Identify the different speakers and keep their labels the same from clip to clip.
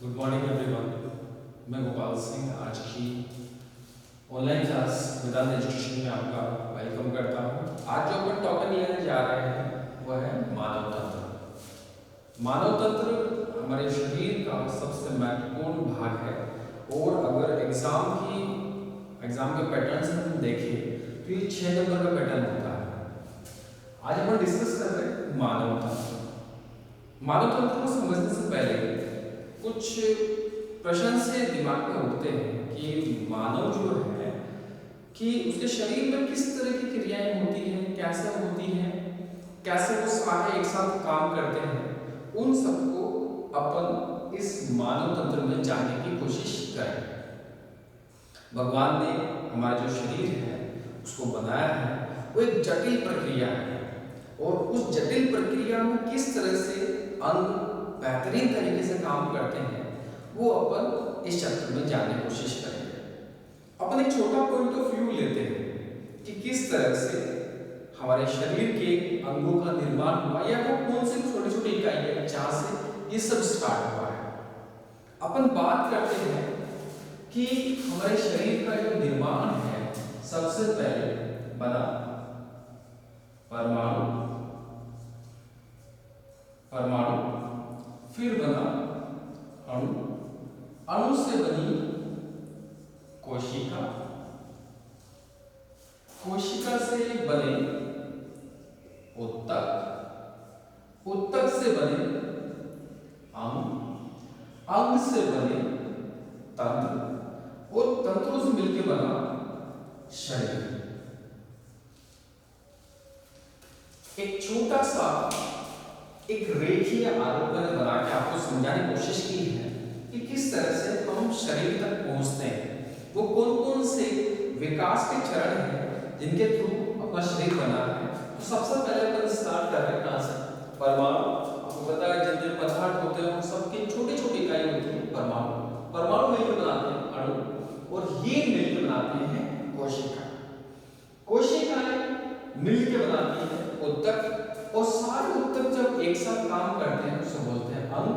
Speaker 1: Good morning everyone. मैं गोपाल सिंह आज की ऑनलाइन क्लास वेदांत एजुकेशन में आपका वेलकम करता हूँ। आज जो अपन टॉपिक लेने जा रहे हैं वह है मानव तंत्र। मानव तंत्र हमारे शरीर का सबसे महत्वपूर्ण भाग है और अगर एग्जाम के पैटर्न से हम देखें तो ये 6 नंबर का पैटर्न होता है। आज अपन डिस्कस कर रहे हैं मानव तंत्र। मानव तंत्र को समझने से पहले कुछ प्रश्न से दिमाग में उठते हैं कि मानव जो है कि उसके शरीर में किस तरह की क्रियाएं होती हैं, कैसे होती हैं, कैसे वो सारे एक साथ काम करते हैं, उन सबको अपन इस मानव तंत्र में जानने की कोशिश करें। भगवान ने हमारा जो शरीर है उसको बनाया है वो एक जटिल प्रक्रिया है और उस जटिल प्रक्रिया में किस तरह से अंग बेहतरीन तरीके से काम करते हैं वो अपन इस चैप्टर में जानने की कोशिश करेंगे। अपन एक छोटा पॉइंट ऑफ व्यू लेते हैं कि किस तरह से हमारे शरीर के अंगों का निर्माण हुआ या वो कौन सी छोटी छोटी इकाई है जहाँ से ये सब स्टार्ट हुआ है। अपन बात करते हैं कि हमारे शरीर का जो निर्माण है सबसे पहले बना परमाणु, फिर बना अणु, अणु से बनी कोशिका, कोशिका से बने उत्तक, उत्तक से बने अंग, अंग से बने तंत्र और तंत्रों से मिलकर बना शरीर। एक छोटा सा एक रेखीय आरेख बना के आपको समझाने की कोशिश की है कि किस तरह से हम शरीर तक पहुंचते हैं, वो कौन कौन से विकास के चरण हैं जिनके थ्रू अपना शरीर बना है। तो सबसे पहले अपन स्टार्ट कर रहे हैं कहां से? परमाणु। आपको पता है जितने पदार्थ होते हैं वो सबकी छोटी छोटी इकाई होती है परमाणु। परमाणु मिलकर बनाते हैं अणु और ये मिलकर बनाते हैं कोशिका। कोशिकाएं मिलकर बनाती है उत्तक और सारे उत्तक जब एक साथ काम करते हैं उसे बोलते हैं अंग,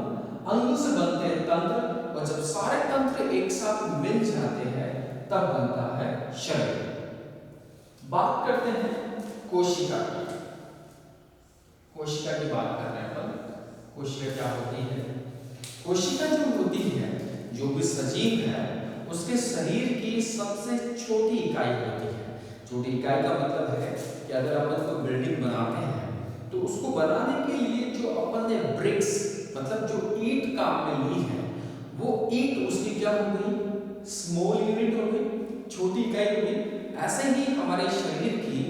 Speaker 1: अंग से बनते हैं तंत्र और जब सारे तंत्र एक साथ मिल जाते हैं तब बनता है शरीर। बात करते हैं कोशिका की। कोशिका की बात कर रहे हैं अपन। कोशिका क्या होती है? कोशिका जो होती है, जो भी सजीव है, उसके शरीर की सबसे छोटी इकाई होती है। छोटी इकाई का मतलब है कि अगर अपन कोई बिल्डिंग बनाते हैं तो उसको बनाने के लिए जो अपन ने ब्रिक्स मतलब जो ईंट काम में ली है वो ईंट उसकी क्या हो गई? स्मॉल यूनिट हो गई, छोटी इकाई हो गई। ऐसे ही हमारे शरीर की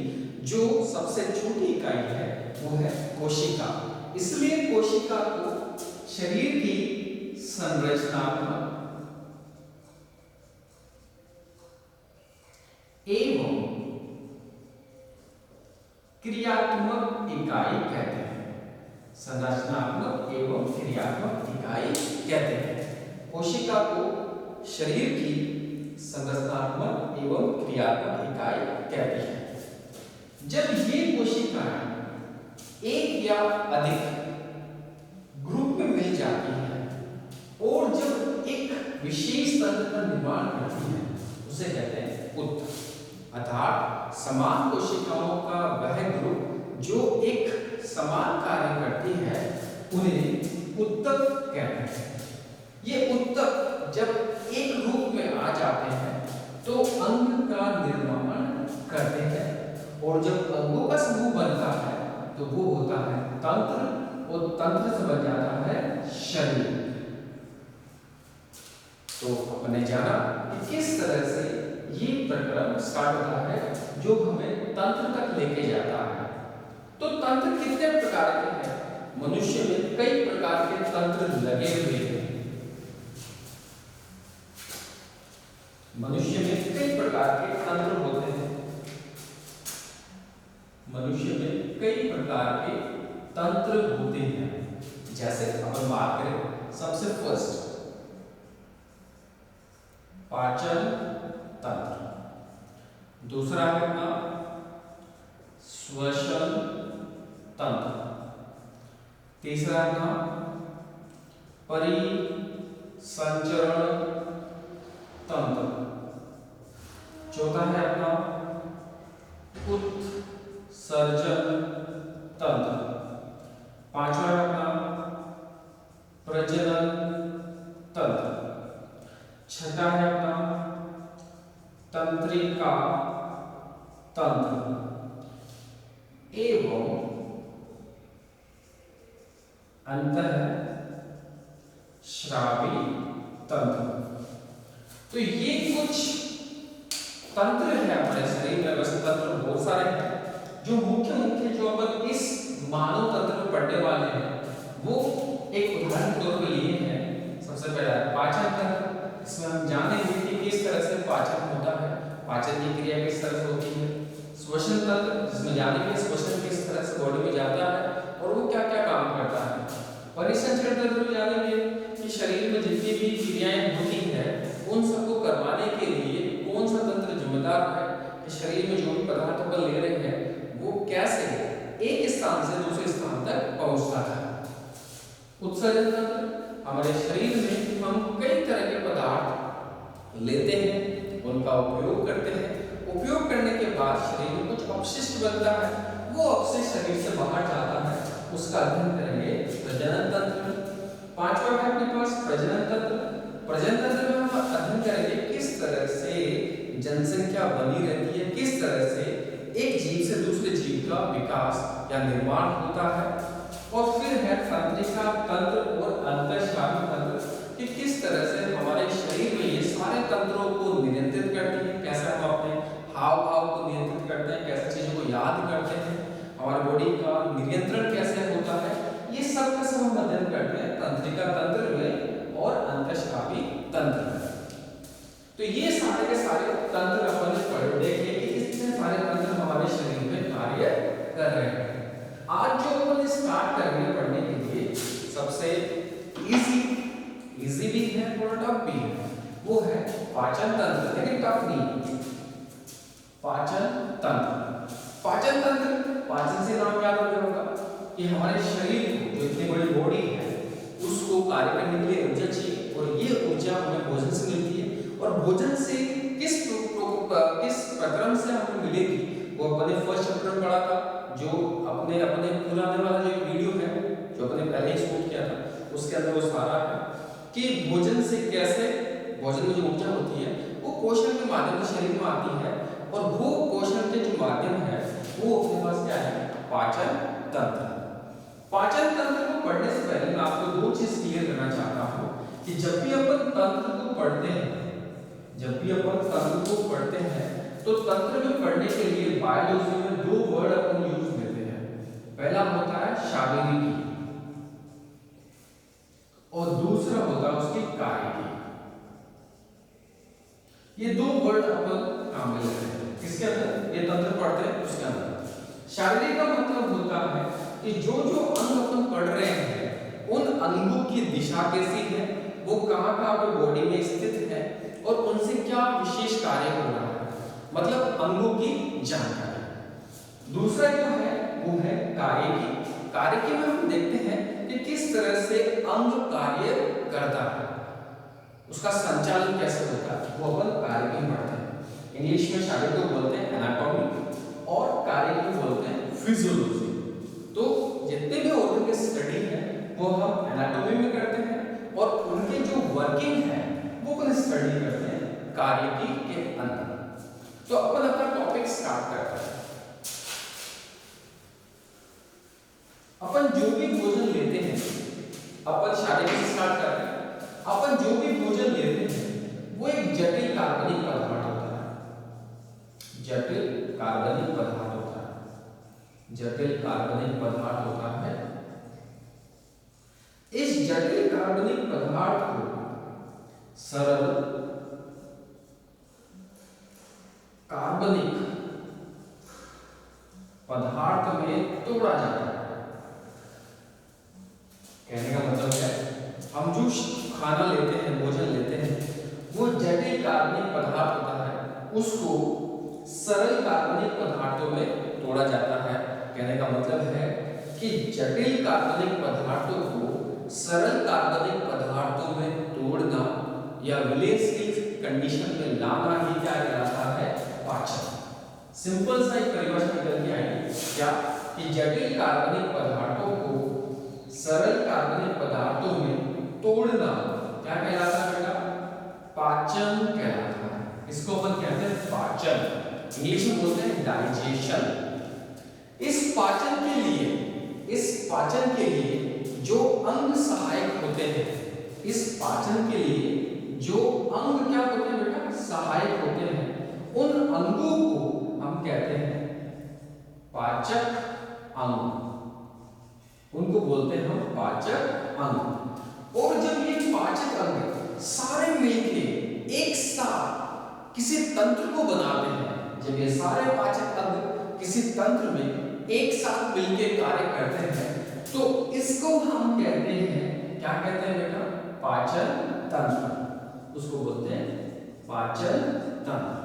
Speaker 1: जो सबसे छोटी इकाई है वो है कोशिका। इसलिए कोशिका को शरीर की संरचनात्मक एवं क्रियात्मक इकाई कहते हैं। संरचनात्मक एवं क्रियात्मक इकाई कहते हैं। कोशिका को शरीर की संरचनात्मक एवं क्रियात्मक इकाई कहती है। जब ये कोशिकाएं एक या अधिक ग्रुप में मिल जाती हैं और जब एक विशेष तंत्र का निर्माण करती हैं उसे कहते हैं उत्तक। अर्थात समान कोशिकाओं का वह ग्रुप जो एक समान कार्य करती है उन्हें उत्तक कहते हैं। ये उत्तक जब एक रूप में आ जाते हैं तो अंग का निर्माण करते हैं और जब अंगों का समूह बनता है तो वो होता है तंत्र और तंत्र से बन जाता है शरीर। तो अपने जाना कि किस तरह से ये प्रक्रम स्टार्ट होता है जो हमें तंत्र तक लेके जाता है। तो तंत्र कितने प्रकार के हैं? मनुष्य में कई प्रकार के तंत्र लगे हुए हैं। मनुष्य में कई प्रकार के तंत्र होते हैं। मनुष्य में कई प्रकार के तंत्र होते हैं। जैसे अपन बात करें सबसे फर्स्ट पाचन तंत्र, दूसरा है अपना श्वसन तंत्र, तीसरा है अपना परिसंचरण संचरण तंत्र। चौथा है अपना उत्सर्जन तंत्र। पांचवा है अपना प्रजनन तंत्र। छठा है अपना तंत्रिका तंत्र एवं अंतःस्रावी तंत्र। तो ये कुछ तंत्र है हमारे शरीर में। वैसे तंत्र बहुत सारे हैं, जो मुख्य जो अपन इस मानव तंत्र में पढ़ने वाले हैं वो एक उदाहरण के तौर पर लिए हैं। सबसे पहला पाचन तंत्र। इसमें हम जानेंगे कि किस तरह से पाचन होता है, पाचन की क्रिया किस तरह से होती है। श्वसन तंत्र, जिसमें जानेंगे श्वसन किस तरह से बॉडी में जाता है और वो क्या क्या काम करता है। परिसंचरण तंत्र में जानेंगे कि शरीर में जितनी भी क्रियाएं होती है उन सबको करवाने के लिए कौन सा तंत्र जिम्मेदार है कि शरीर में जो भी पदार्थ अपन ले रहे हैं वो कैसे एक स्थान से दूसरे स्थान तक पहुंचता है। उत्सर्जन तंत्र, हमारे शरीर में हम कई तरह के पदार्थ लेते हैं, उनका उपयोग करते हैं। उपयोग करने के बाद शरीर में कुछ अपशिष्ट बनता है, वो अपशिष्ट शरीर से बाहर जाता है, उसका अध्ययन करेंगे प्रजनन तंत्र। पांचवा है अपने पास प्रजनन तंत्र। प्रजनन तंत्र में हम अध्ययन करेंगे किस तरह से जनसंख्या बनी रहती है, किस तरह से एक जीव से दूसरे जीव का विकास या निर्माण होता है। और फिर है तंत्रिका तंत्र और अंतःस्रावी तंत्र कि किस तरह से हमारे शरीर में ये सारे तंत्रों को नियंत्रित करती है, कैसे हम अपने हाव भाव को नियंत्रित करते हैं, कैसे चीजों को याद करते हैं, हमारी बॉडी का नियंत्रण कैसे होता है, ये सब का सब हम अध्ययन करते हैं तंत्रिका तंत्र में और अंतःस्रावी तंत्र में। तो ये सारे के सारे तंत्र अपन पढ़ देखें कि इतने सारे तंत्र हमारे शरीर में कार्य कर रहे हैं। आज जो अपन स्टार्ट करेंगे पढ़ने के लिए सबसे इजी भी है और टफ भी है, वो है पाचन तंत्र, लेकिन टफ नहीं। पाचन तंत्र, पाचन तंत्र, पाचन से नाम याद हो गया होगा कि हमारे शरीर को जो इतनी बड़ी बॉडी है उसको कार्य करने के लिए ऊर्जा चाहिए और ये ऊर्जा हमें भोजन से मिलती है। और भोजन से किस प्रक्रम से हमें मिलेगी वो अपने फर्स्ट चैप्टर में पढ़ा था, जो अपने पुराने वाला जो वीडियो है जो अपने पहले ही शूट किया था उसके अंदर वो सारा है कि भोजन से कैसे भोजन में जो ऊर्जा होती है वो पोषण के माध्यम से शरीर में आती है और वो पोषण के जो माध्यम है वो अपने पास क्या है, पाचन तंत्र। पाचन तंत्र को पढ़ने से पहले मैं आपको दो चीज क्लियर करना चाहता हूँ कि जब भी अपन तंत्र को पढ़ते हैं तो तंत्र में पढ़ने के लिए बायोलॉजी में दो वर्ड अपन यूज करते हैं। पहला होता है शारीरिक और दूसरा होता है उसकी कार्यकी। ये दो वर्ड अपन काम में लेते हैं किसके अंदर, ये तंत्र पढ़ते हैं उसके अंदर। शारीरिक का मतलब होता है कि जो जो अंग अपन पढ़ रहे हैं उन अंगों की दिशा कैसी है, वो कहाँ पे बॉडी में स्थित है और उनसे क्या विशेष कार्य हो रहा है, मतलब अंगों की जानकारी। दूसरा जो है वो है कार्यकी। कार्यकी में हम देखते हैं कि किस तरह से अंग कार्य करता है, उसका संचालन कैसे होता है, वो अपन कार्यकी पढ़ते हैं। इंग्लिश में शारीरिक को बोलते हैं एनाटॉमी और कार्यकी को बोलते हैं फिजियोलॉजी। तो जितने भी ऑर्गन की स्टडी है वो हम एनाटॉमी में करते हैं और उनके जो वर्किंग है वो अपन स्टडी करते हैं कार्यकी के अंदर। तो अपन अपना टॉपिक स्टार्ट करते हैं। अपन जो भी भोजन लेते हैं, अपन शारीरिक से स्टार्ट करते हैं। अपन जो भी भोजन लेते हैं वो एक जटिल कार्बनिक पदार्थ होता है, जटिल कार्बनिक पदार्थ होता है, जटिल कार्बनिक पदार्थ होता है। इस जटिल कार्बनिक पदार्थ को सरल कार्बनिक पदार्थ में तोड़ा जाता है। कहने का मतलब है हम जो खाना लेते हैं, भोजन लेते हैं, वो जटिल कार्बनिक पदार्थ होता है, उसको सरल कार्बनिक पदार्थों में तोड़ा जाता है। कहने का मतलब है कि जटिल कार्बनिक पदार्थों को सरल कार्बनिक पदार्थों में तोड़ना या विलेज की कंडीशन में लाना ही क्या कहलाता है? पाचन। सिंपल सा एक परिभाषा निकल के आई क्या कि जटिल कार्बनिक पदार्थों को सरल कार्बनिक पदार्थों में तोड़ना क्या कहलाता है बेटा? पाचन कहलाता है। इसको अपन कहते हैं पाचन, इंग्लिश में बोलते हैं डाइजेशन। इस पाचन के लिए जो अंग सहायक होते हैं, इस पाचन के लिए जो अंग क्या होते हैं बेटा? सहायक होते हैं। उन अंगों को हम कहते हैं पाचक अंग, उनको बोलते हैं हम पाचक अंग। और जब ये पाचक अंग सारे मिलके एक साथ किसी तंत्र को बनाते हैं, जब ये सारे पाचक अंग किसी तंत्र में एक साथ मिलके कार्य करते हैं, तो इसको हम कहते हैं, क्या कहते हैं बेटा? पाचन तंत्र। उसको बोलते हैं पाचन तंत्र।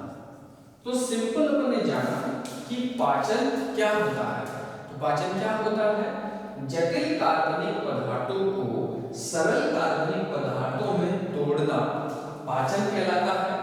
Speaker 1: तो सिंपल अपन ने जाना कि पाचन क्या होता है। तो पाचन क्या होता है? जटिल कार्बनिक पदार्थों को सरल कार्बनिक पदार्थों में तोड़ना पाचन कहलाता है।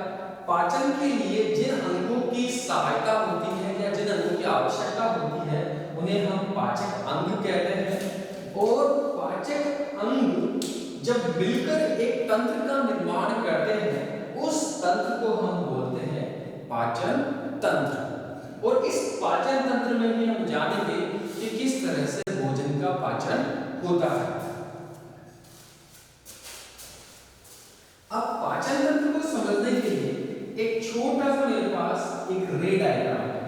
Speaker 1: पाचन के लिए जिन अंगों की सहायता होती है या जिन अंगों की आवश्यकता होती है, उन्हें हम पाचक अंग कहते हैं। और पाचक अंग जब मिलकर एक तंत्र का निर्माण करते हैं, उस तंत्र को हम बोलते हैं पाचन तंत्र। और इस पाचन तंत्र में भी हम जानेंगे कि किस तरह से भोजन का पाचन होता है। अब पाचन तंत्र को समझने के लिए एक छोटा सा मेरे पास एक रे डायग्राम है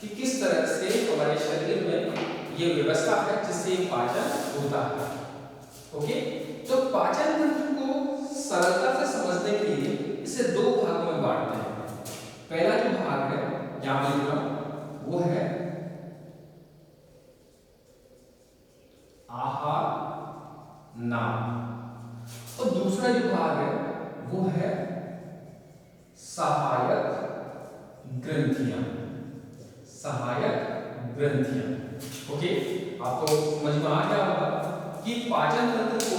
Speaker 1: कि किस तरह से हमारे शरीर में ये व्यवस्था है जिससे पाचन होता है। ओके, तो पाचन तंत्र को सरलता से समझने के लिए इसे दो भागों में बांटते हैं। पहला जो भाग है यहां पर लिख रहा हूं, वो है आहार नाम, और दूसरा जो भाग है वो है सहायक ग्रंथियां। सहायक ग्रंथियां। ओके, आपको समझ में आ गया होगा कि पाचन तंत्र को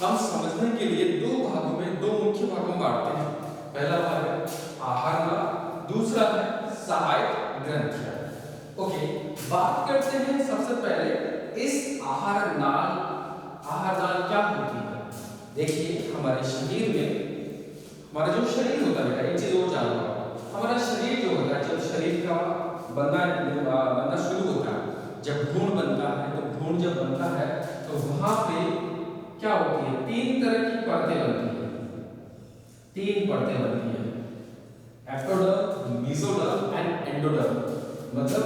Speaker 1: हम समझने के लिए दो भागों में, दो मुख्य भागों में बांटते हैं। पहला भाग है आहार नाल, दूसरा है सहायक ग्रंथियां। ओके, बात करते हैं सबसे पहले इस आहार नाल। आहार नाल क्या होती है? देखिए, हमारे शरीर में हमारा जो शरीर होता है, एक चीज और जानना, हमारा शरीर जो होता है, जब शरीर का बनना शुरू होता है, जब भ्रूण बनता है, तो भ्रूण जब बनता है तो वहां पे क्या होती है? तीन तरह की परतें बनती है। तीन परतें बनती है, एक्टोडर्म, मेसोडर्म एंड एंडोडर्म। मतलब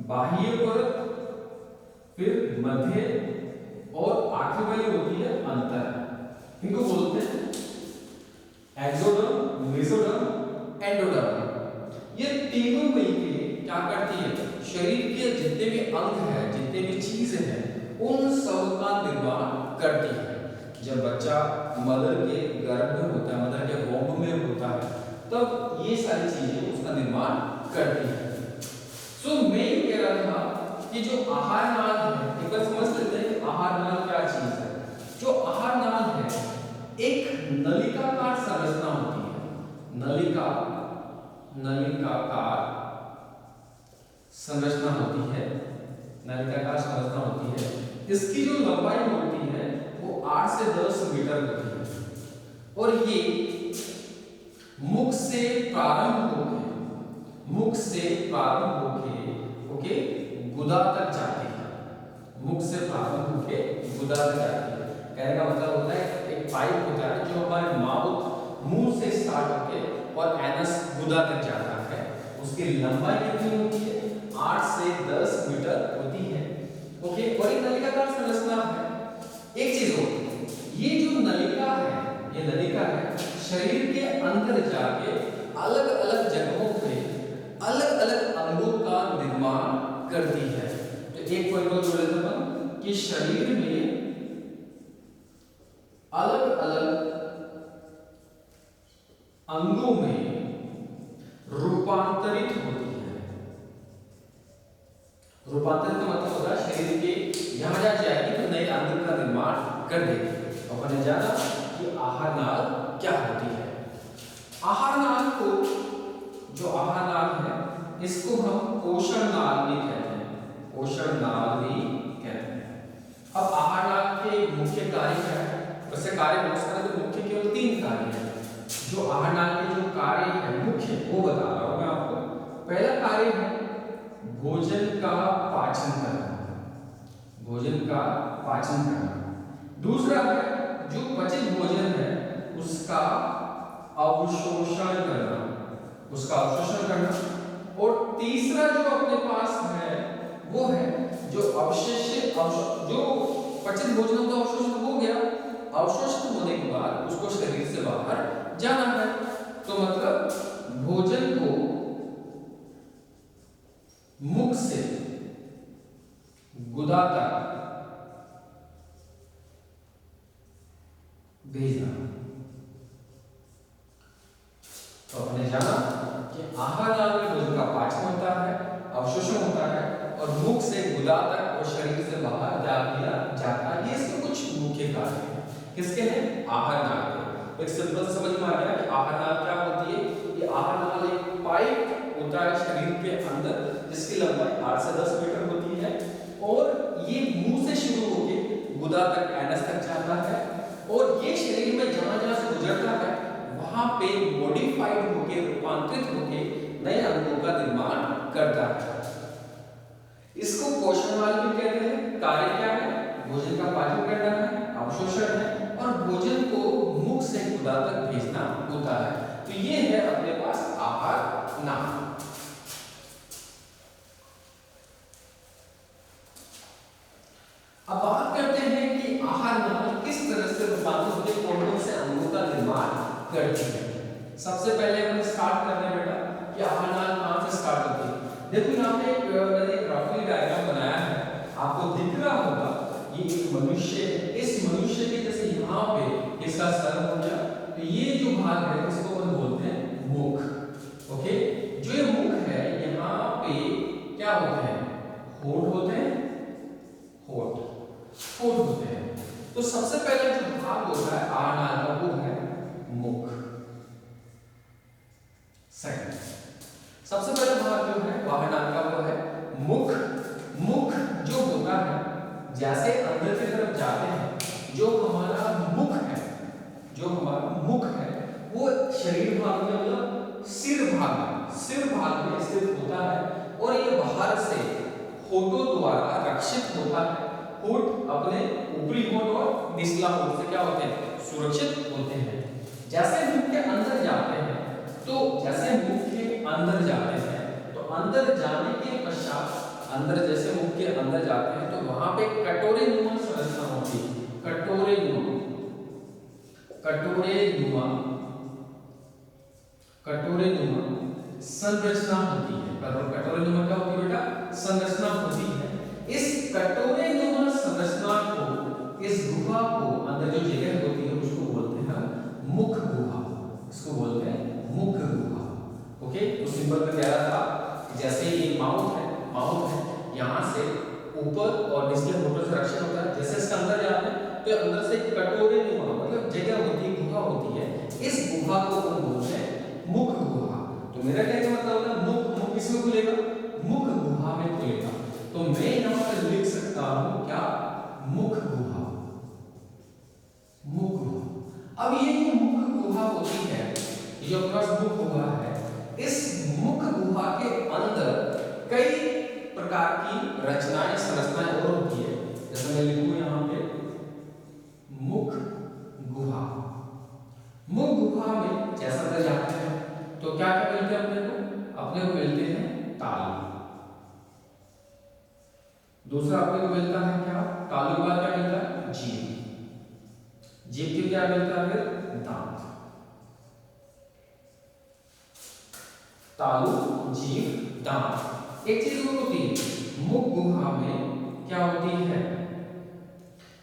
Speaker 1: बाह्य परत, फिर मध्य और आखिरी वाली होती है अंतर। इनको बोलते हैं एक्सोडर्म, मेसोडर्म, एंडोडर्म। ये तीनों मिलके क्या करती है? शरीर के जितने भी अंग हैं, जितने भी चीजें हैं, उन सब का निर्माण करती है। जब बच्चा मदर के गर्भ में होता है, मदर के वोम में होता है, तब ये सारी चीजें उसका निर्माण करती है। सो मैं ये कह रहा था कि जो आहार नाल है, एक बार समझ लेते हैं कि आहार नाल क्या चीज है। जो आहार नाल है एक नलिकाकार संरचना होती है। नलिकाकार संरचना होती है। नलिकाकार संरचना होती है। इसकी जो लंबाई होती है वो 8 से 10 मीटर होती है। और ये मुख से प्रारंभ होके ओके गुदा तक जाती है। मुख से प्रारंभ होके गुदा तक जाती है। कहने का मतलब होता है एक पाइप होता है जो हमारे माउथ मुंह से स्टार्ट होके और एनस गुदा तक जाता है। उसकी लंबाई कितनी होती है? 8 से 10 मीटर होती है। ओके, और ये नलिकाकार संरचना है। एक चीज और, ये जो नलिका है, ये नलिका है शरीर के अंदर जाके अलग अलग जगहों पे अलग अलग अंगों का निर्माण करती है। तो एक पॉइंट और जोड़ लेते हैं कि शरीर में अलग अलग अंगों में रूपांतरित होती है। रूपांतरित का मतलब होता है शरीर के यहां जा जाएगी तो नए अंग का निर्माण कर देगी। अपन ने जाना कि आहार नाल क्या होती है। आहार नाल को, जो आहार नाल है, इसको हम पोषण नाल भी कहते हैं, पोषण नाल भी कहते हैं। अब आहार नाल के मुख्य कार्य क्या है? वैसे कार्य बहुत सारे, तो मुख्य केवल 3 कार्य हैं। जो आहार नाल के जो कार्य है मुख्य, वो बता रहा हूं मैं आपको। पहला कार्य है भोजन का पाचन करना, भोजन का पाचन करना। दूसरा है जो पचित भोजन है उसका अवशोषण करना, उसका अवशोषण करना। और तीसरा जो अपने पास है वो है जो अवशेषित, जो पचित भोजन का अवशोषण हो गया, अवशोषित होने के बाद उसको शरीर से बाहर जाना है। तो मतलब भोजन को मुख से गुदा तक भेजना। तो हमने जाना कि आहार नाल में भोजन का पाचन होता है, अवशोषण होता है, और मुख से गुदा तक और शरीर से बाहर जा दिया जाता है। ये इसके कुछ मुख्य कार्य हैं। किसके हैं? आहार नाल के। एक सिंपल समझ में आ गया कि आहार नाल क्या होती है। ये आहार नाल एक पाइप होता है शरीर के अंदर, जिसकी लंबाई 8 से 10 मीटर होती है, और ये मुंह से शुरू होकर गुदा तक, एनस तक जाता है, और ये शरीर में जहां-जहां से गुजरता है वहां पे मॉडिफाइड होकर, रूपांतरित होकर नए अंगों का निर्माण करता है। इसको पोषण नाल भी कहते हैं। कार्य क्या है? भोजन का पाचन करना है, अवशोषण है, और भोजन को मुख से गुदा तक भेजना होता है। तो ये है अपने पास आहार नाल। अब बात करते हैं कि आहार नाल किस तरह से रूपांतरित होकर कौन-कौन से अंगों का निर्माण करती है। सबसे पहले हम स्टार्ट करते हैं बेटा कि आहार नाल कहां से स्टार्ट होती है। देखो यहाँ पे मैंने एक ग्राफिकल डायग्राम बनाया है, आपको दिख रहा होगा। ये एक मनुष्य, इस मनुष्य के जैसे यहाँ पे इसका सर हो गया, तो ये जो भाग है इसको हम बोलते हैं मुख। ओके, जो ये मुख है यहाँ पे क्या होते हैं? होठ होते हैं, होठ होते हैं। तो सबसे पहले जो भाग होता है आहार नाल का वो है मुख। सेकंड, सबसे पहला भाग जो है आहार नाल का वो है मुख। मुख जो होता है, जैसे अंदर की तरफ जाते हैं, जो हमारा मुख है, जो हमारा मुख है वो शरीर भाग में, मतलब सिर भाग में स्थित होता है, और ये बाहर से होठों द्वारा रक्षित होता है। होठ अपने ऊपरी होठ और निचला होठ से क्या होते हैं? सुरक्षित होते हैं। जैसे मुख के अंदर जाते हैं, तो जैसे मुख के अंदर जाते हैं, तो अंदर जाने के पश्चात, अंदर जैसे मुख के अंदर जाते हैं तो वहां पे कटोरे नुमा संरचना होती है। कटोरे नुमा संरचना होती है। कटोरे नुमा क्या होती है बेटा? संरचना होती है। इस कटोरे नुमा संरचना को, इस गुहा को, अंदर जो जगह होती है उसको बोलते हैं मुख गुहा। इसको बोलते हैं मुख गुहा। ओके, तो सिंपल में कह रहा था जैसे ये माउथ है, यहाँ से ऊपर और निचले होठों से रक्षण होता है। जैसे इसके अंदर जाते हैं तो अंदर से कटोरे नुमा मतलब जगह होती है, गुहा होती है। इस गुहा को हम बोलते हैं मुख गुहा। तो मेरा कहने का मतलब है मुख किसमें खुलेगा? मुख गुहा में खुलेगा। तो मैं यहाँ पर लिख सकता हूँ क्या? मुख गुहा। अब ये जो मुख गुहा होती है, ये जो अपना मुख गुहा है, इस मुख गुहा के अंदर कई प्रकार की रचनाएं, संरचनाएं और होती है। जैसे मैं लिखूं यहाँ पे मुख गुहा। मुख गुहा में जैसा अंदर जाते हैं तो क्या क्या मिलते हैं अपने को मिलते हैं तालु। दूसरा अपने को मिलता है क्या? तालु के बाद क्या मिलता है? जीभ। जीभ के क्या मिलता है? दांत। तालु, जीभ, दांत। एक चीज और होती है मुख गुहा में, क्या होती है?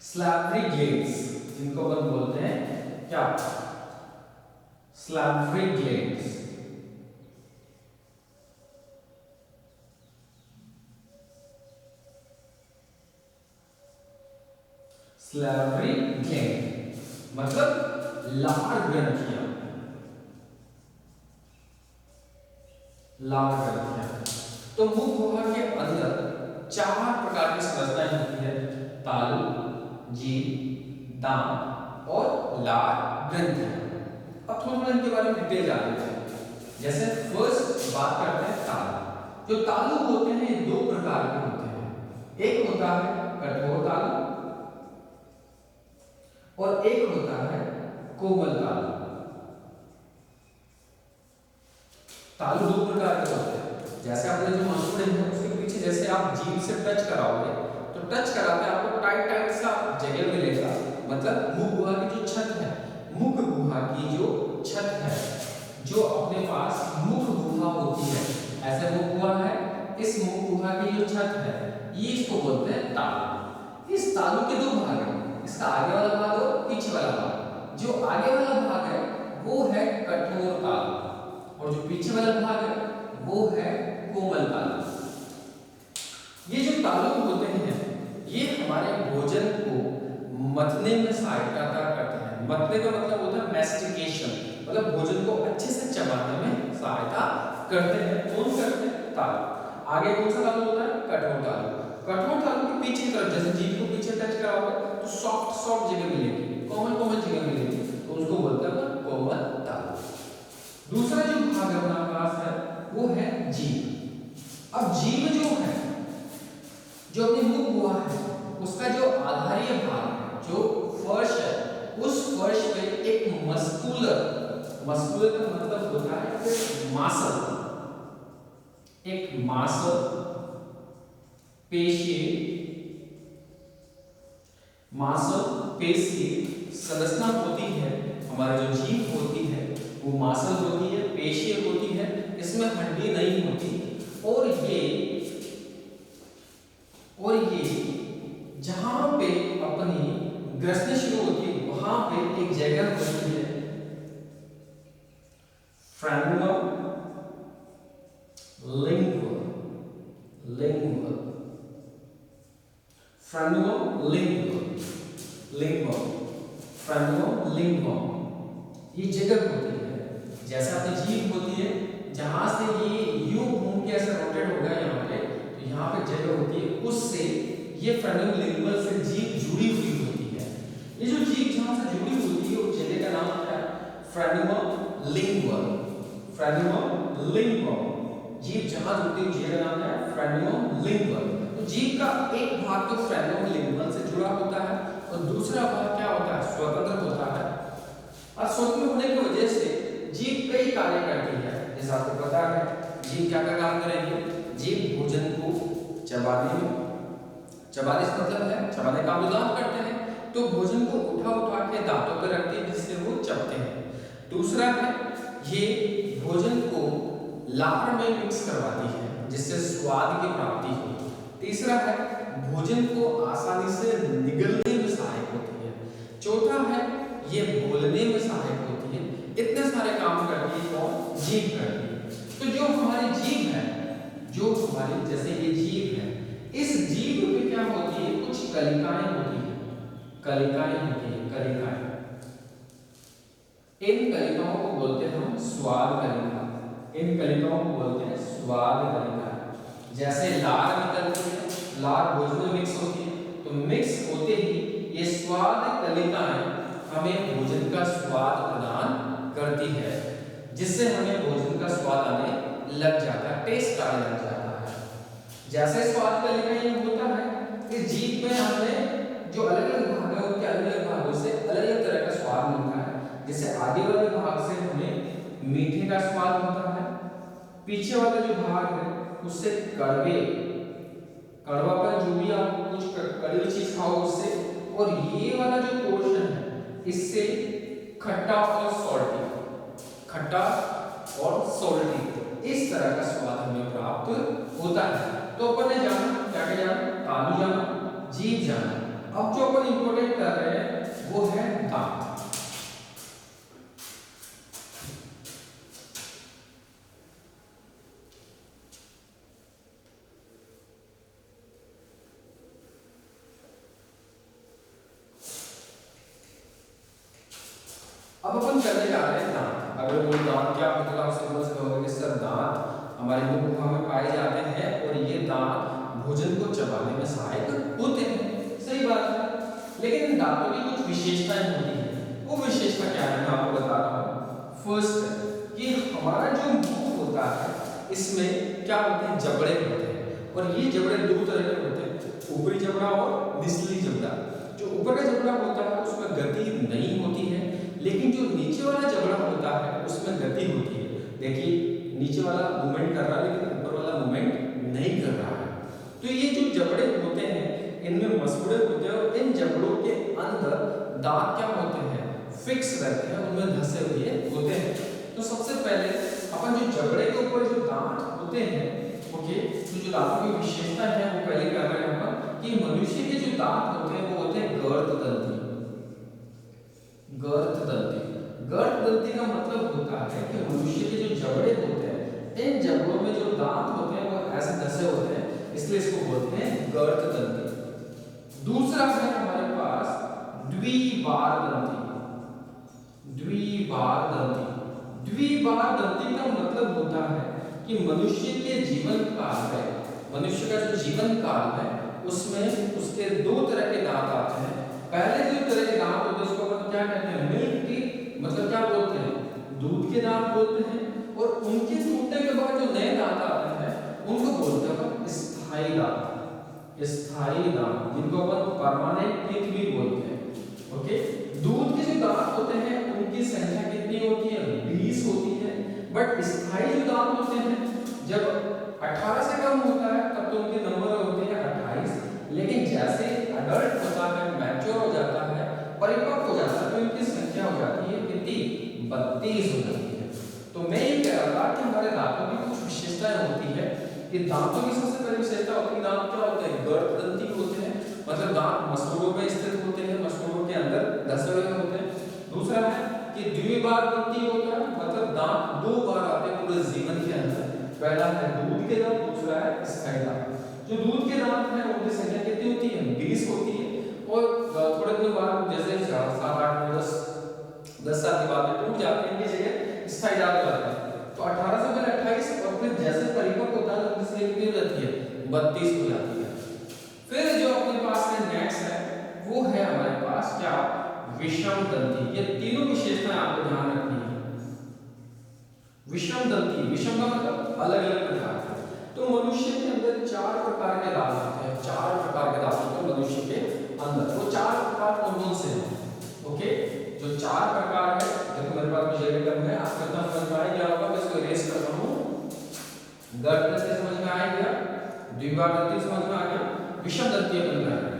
Speaker 1: स्लैवरी ग्लैंड्स, जिनको अपन बोलते हैं क्या? Slavery glands. स्लैवरी ग्लैंड मतलब लार ग्रंथियां, लार ग्रंथियां। तो मुख गुहा के अंदर 4 प्रकार की संरचनाएं होती है, तालु, जीभ, दांत और लार ग्रंथियां। अब थोड़ा इनके बारे में डिटेल जान लेते हैं। जैसे फर्स्ट बात करते हैं तालु। जो तालु होते हैं ये 2 प्रकार के होते हैं, एक होता है कठोर तालु और एक होता है कोमल तालु। तालु 2 प्रकार के होते हैं। जैसे आपने जो मांसपेशियां है उसके पीछे जैसे आप जीभ से टच कराओगे तो टच कराते आपको टाइट टाइट सा जगह मिलेगा, मतलब मुख गुहा की जो छत है, मुख गुहा की जो छत है, जो अपने पास मुख गुहा होती है, ऐसे मुख गुहा है, इस मुख गुहा की जो छत है ये इसको बोलते हैं तालु। इस तालु के 2 भाग हैं, इसका आगे वाला भाग और पीछे वाला भाग। जो आगे वाला भाग है वो है कठोर तालु और जो पीछे वाला भाग है वो है कोमल तालु। ये जो तालु होते हैं ये हमारे भोजन को मथने में सहायता करते हैं। मथने का मतलब होता है मैस्टिकेशन, मतलब भोजन को अच्छे से चबाने में सहायता करते हैं। कौन करते हैं? तालु। आगे कौन सा तालु होता है? कठोर तालु। कठोर तालु के पीछे की तरफ जैसे जीभ को पीछे टच कराओगे तो सॉफ्ट सॉफ्ट जगह मिलेगी, कोमल कोमल जगह मिलेगी, तो उसको बोलते हैं कोमल तालु। दूसरा जो भाग अपना पास है वो है जीभ। अब जीभ जो है, जो अपनी मुख गुहा है उसका जो आधारीय भाग है, जो फर्श है, उस फर्श पे एक मस्कुलर, मस्कुलर का मतलब होता है मांसल, एक मांसल पेशीय, मांसल पेशीय संरचना होती है। हमारी जो जीभ होती है वो मांसल होती है, पेशीय होती है, इसमें हड्डी नहीं होती। और ये जहां पे अपनी ग्रसनी शुरू होती है वहां पे एक जगह होती है frenulum lingual, lingual, frenulum lingual, lingual, frenulum lingual, ये जगह होती है। जैसे आपकी जीभ होती है, जहां से ये यूं घूम के ऐसे रोटेट हो गया यहाँ पे, तो यहाँ पे जगह होती है, उससे ये फ्रेनुलम लिंगुअल से जीभ जुड़ी हुई होती है। ये जो जीभ जहां से जुड़ी होती है उस जगह का नाम क्या है? Frenulum lingual, frenulum lingual. जीभ जहां जुड़ती है उस जगह का नाम है फ्रेनुलम लिंगुअल। तो जीभ का एक भाग तो फ्रेनुलम लिंगुअल से जुड़ा होता है और दूसरा भाग क्या होता है? स्वतंत्र होता है। और स्वतंत्र होने की वजह से जीभ कई कार्य करती है। जैसे आपको पता है जीभ क्या क्या काम करेगी? जीभ भोजन को चबाने में, चबाने से मतलब है चबाने का भी काम करते हैं, तो भोजन को उठा उठा के दांतों पर रखते हैं जिससे वो चबते हैं। दूसरा है ये भोजन को लार में मिक्स करवाती है जिससे स्वाद की प्राप्ति हो। तीसरा है भोजन को आसानी से निगलने में सहायक होती है। चौथा है ये बोलने में सहायक होती है। इतने सारे काम करती है कौन? जीभ करती है। तो जो हमारी जीभ है, जो हमारी जैसे ये जीभ है, इस जीभ पे क्या होती है? कुछ कलिकाएं होती है, कलिकाएं होती है, कलिकाएं। इन कलिकाओं को बोलते हैं हम स्वाद कलिका, इन कलिकाओं को बोलते हैं स्वाद कलिका। जैसे लार निकलती है, लार भोजन में मिक्स होती है, तो मिक्स होते ही ये स्वाद कलिकाएं हमें भोजन का स्वाद प्रदान करती है, जिससे हमें भोजन का स्वाद आने लग जाता है, टेस्ट आने लग जाता है। जैसे स्वाद कलिकाएं ये होता है, इस जीभ में हमें जो अलग अलग भाग है उनके अलग अलग भागों से अलग अलग तरह का स्वाद मिलता है। जैसे आगे वाले भाग से हमें मीठे का स्वाद होता है, पीछे वाला जो भाग है उससे कड़वे, कड़वापन जो भी आप कुछ कड़वी चीज खाओ उससे, और ये वाला जो पोर्शन है इससे खट्टा और सॉल्टी, खट्टा और सॉल्टी, इस तरह का स्वाद हमें प्राप्त होता है। तो अपन ने जाना क्या क्या जाना? तालु जाना, जीभ जाना। अब जो अपन इंपोर्टेंट कर रहे हैं वो है दांत। अब अपन करने जा रहे हैं दांत। अगर वो दांत क्या मतलब आप सिंपल से कहोगे कि सर दांत हमारे मुंह गुहा में पाए जाते हैं और ये दांत भोजन को चबाने में सहायक होते हैं। सही बात है, लेकिन इन दांतों की कुछ विशेषताएं होती हैं। वो विशेषता क्या है मैं आपको बता रहा हूँ। फर्स्ट कि हमारा जो मुंह होता है इसमें क्या होते हैं, जबड़े होते हैं और ये जबड़े दो तरह के होते हैं, ऊपरी जबड़ा और निचली जबड़ा। जो ऊपर का जबड़ा होता है उसमें गति नहीं होती है, लेकिन जो नीचे वाला जबड़ा होता है उसमें गति होती है। देखिए नीचे वाला मूवमेंट कर रहा है लेकिन ऊपर वाला मूवमेंट नहीं कर रहा है। तो ये जो जबड़े होते हैं इनमें मसूड़े होते हैं और इन जबड़ों के अंदर दांत क्या होते हैं, फिक्स रहते हैं, उनमें धंसे हुए होते हैं। तो सबसे पहले अपन जो जबड़े के ऊपर जो दांत होते हैं, ओके, तो जो दांतों की विशेषता है वो पहले कर रहे हैं अपन कि मनुष्य के जो दांत होते हैं वो होते हैं गर्ददंती। गर्ददंती, गर्ददंती का मतलब होता है कि मनुष्य के जो जबड़े होते हैं इन जबड़ों में जो दांत होते हैं वो ऐसे धंसे होते हैं, इसलिए इसको बोलते हैं गर्ददंती। दूसरा है हमारे पास द्विबारदंती। द्विबारदंती, द्विबारदंती का मतलब होता है कि मनुष्य के जीवन काल में, मनुष्य का जो जीवन काल है उसमें उसके दो तरह के दांत आते हैं। पहले जो तरह के दांत होते हैं उसको अपन क्या कहते हैं, मिल्क टीथ, मतलब क्या बोलते हैं, दूध के दांत बोलते हैं। और उनके टूटने के बाद जो नए दांत आते हैं उनको बोलते हैं अपन स्थायी दांत। स्थायी दांत जिनको अपन परमानेंट टीथ भी बोलते हैं। ओके, दूध के जो दांत होते हैं उनकी संख्या कितनी होती है, 20 होती है। बट स्थायी जो दांत होते हैं जब 18 से कम होता है तब तो उनके नंबर होते हैं 28, लेकिन जैसे अडल्ट होता है, मैच्योर हो जाता है, परिपक्व हो जाता है तो इनकी संख्या हो जाती है कितनी, 32 हो जाती है। तो मैं ये कह रहा था कि हमारे दांतों की कुछ विशेषताएं होती है कि दांतों की सबसे पहली विशेषता होती है, दांत क्या होते हैं, गर्ददंती होते हैं, मतलब दांत मसूड़ों में स्थित होते हैं, मसूड़ों के अंदर धंसे हुए होते हैं। दूसरा है कि द्विबारदंती होता है, मतलब दांत दो बार आते हैं पूरे जीवन के अंदर। पहला है दूध के दांत, दूसरा है स्थायी दांत। जो दूध के दांत हैं उनकी संख्या कितनी होती है, 20 होती है। और थोड़े दिनों बाद जैसे 7 8 10 साल के बाद टूट जाते हैं, इनकी जगह स्थायी दांत लगाते हैं। तो 18 से पहले 28 और फिर जैसे परिपक्व होता है उनकी संख्या कितनी हो जाती है, 32 हो जाती है। फिर जो अपने पास है नेक्स्ट है वो है हमारे पास क्या, विषम दंती। ये तीनों विशेषताएं आपको ध्यान रखनी है। विषम दंती, विषम का मतलब अलग अलग प्रकार के। तो मनुष्य के अंदर 4 प्रकार के दांत होते हैं, 4 प्रकार के दांत होते हैं मनुष्य के अंदर। वो 4 प्रकार कौन से हैं, ओके, जो 4 प्रकार है, देखो मेरे पास में जगह कम है, आपको इतना समझ में आ गया होगा, मैं इसको इरेज कर रहा हूं। गर्ददंती समझ में आ गया, द्विबारदंती समझ में आ गया, विषम दंती अपन कर रहे हैं।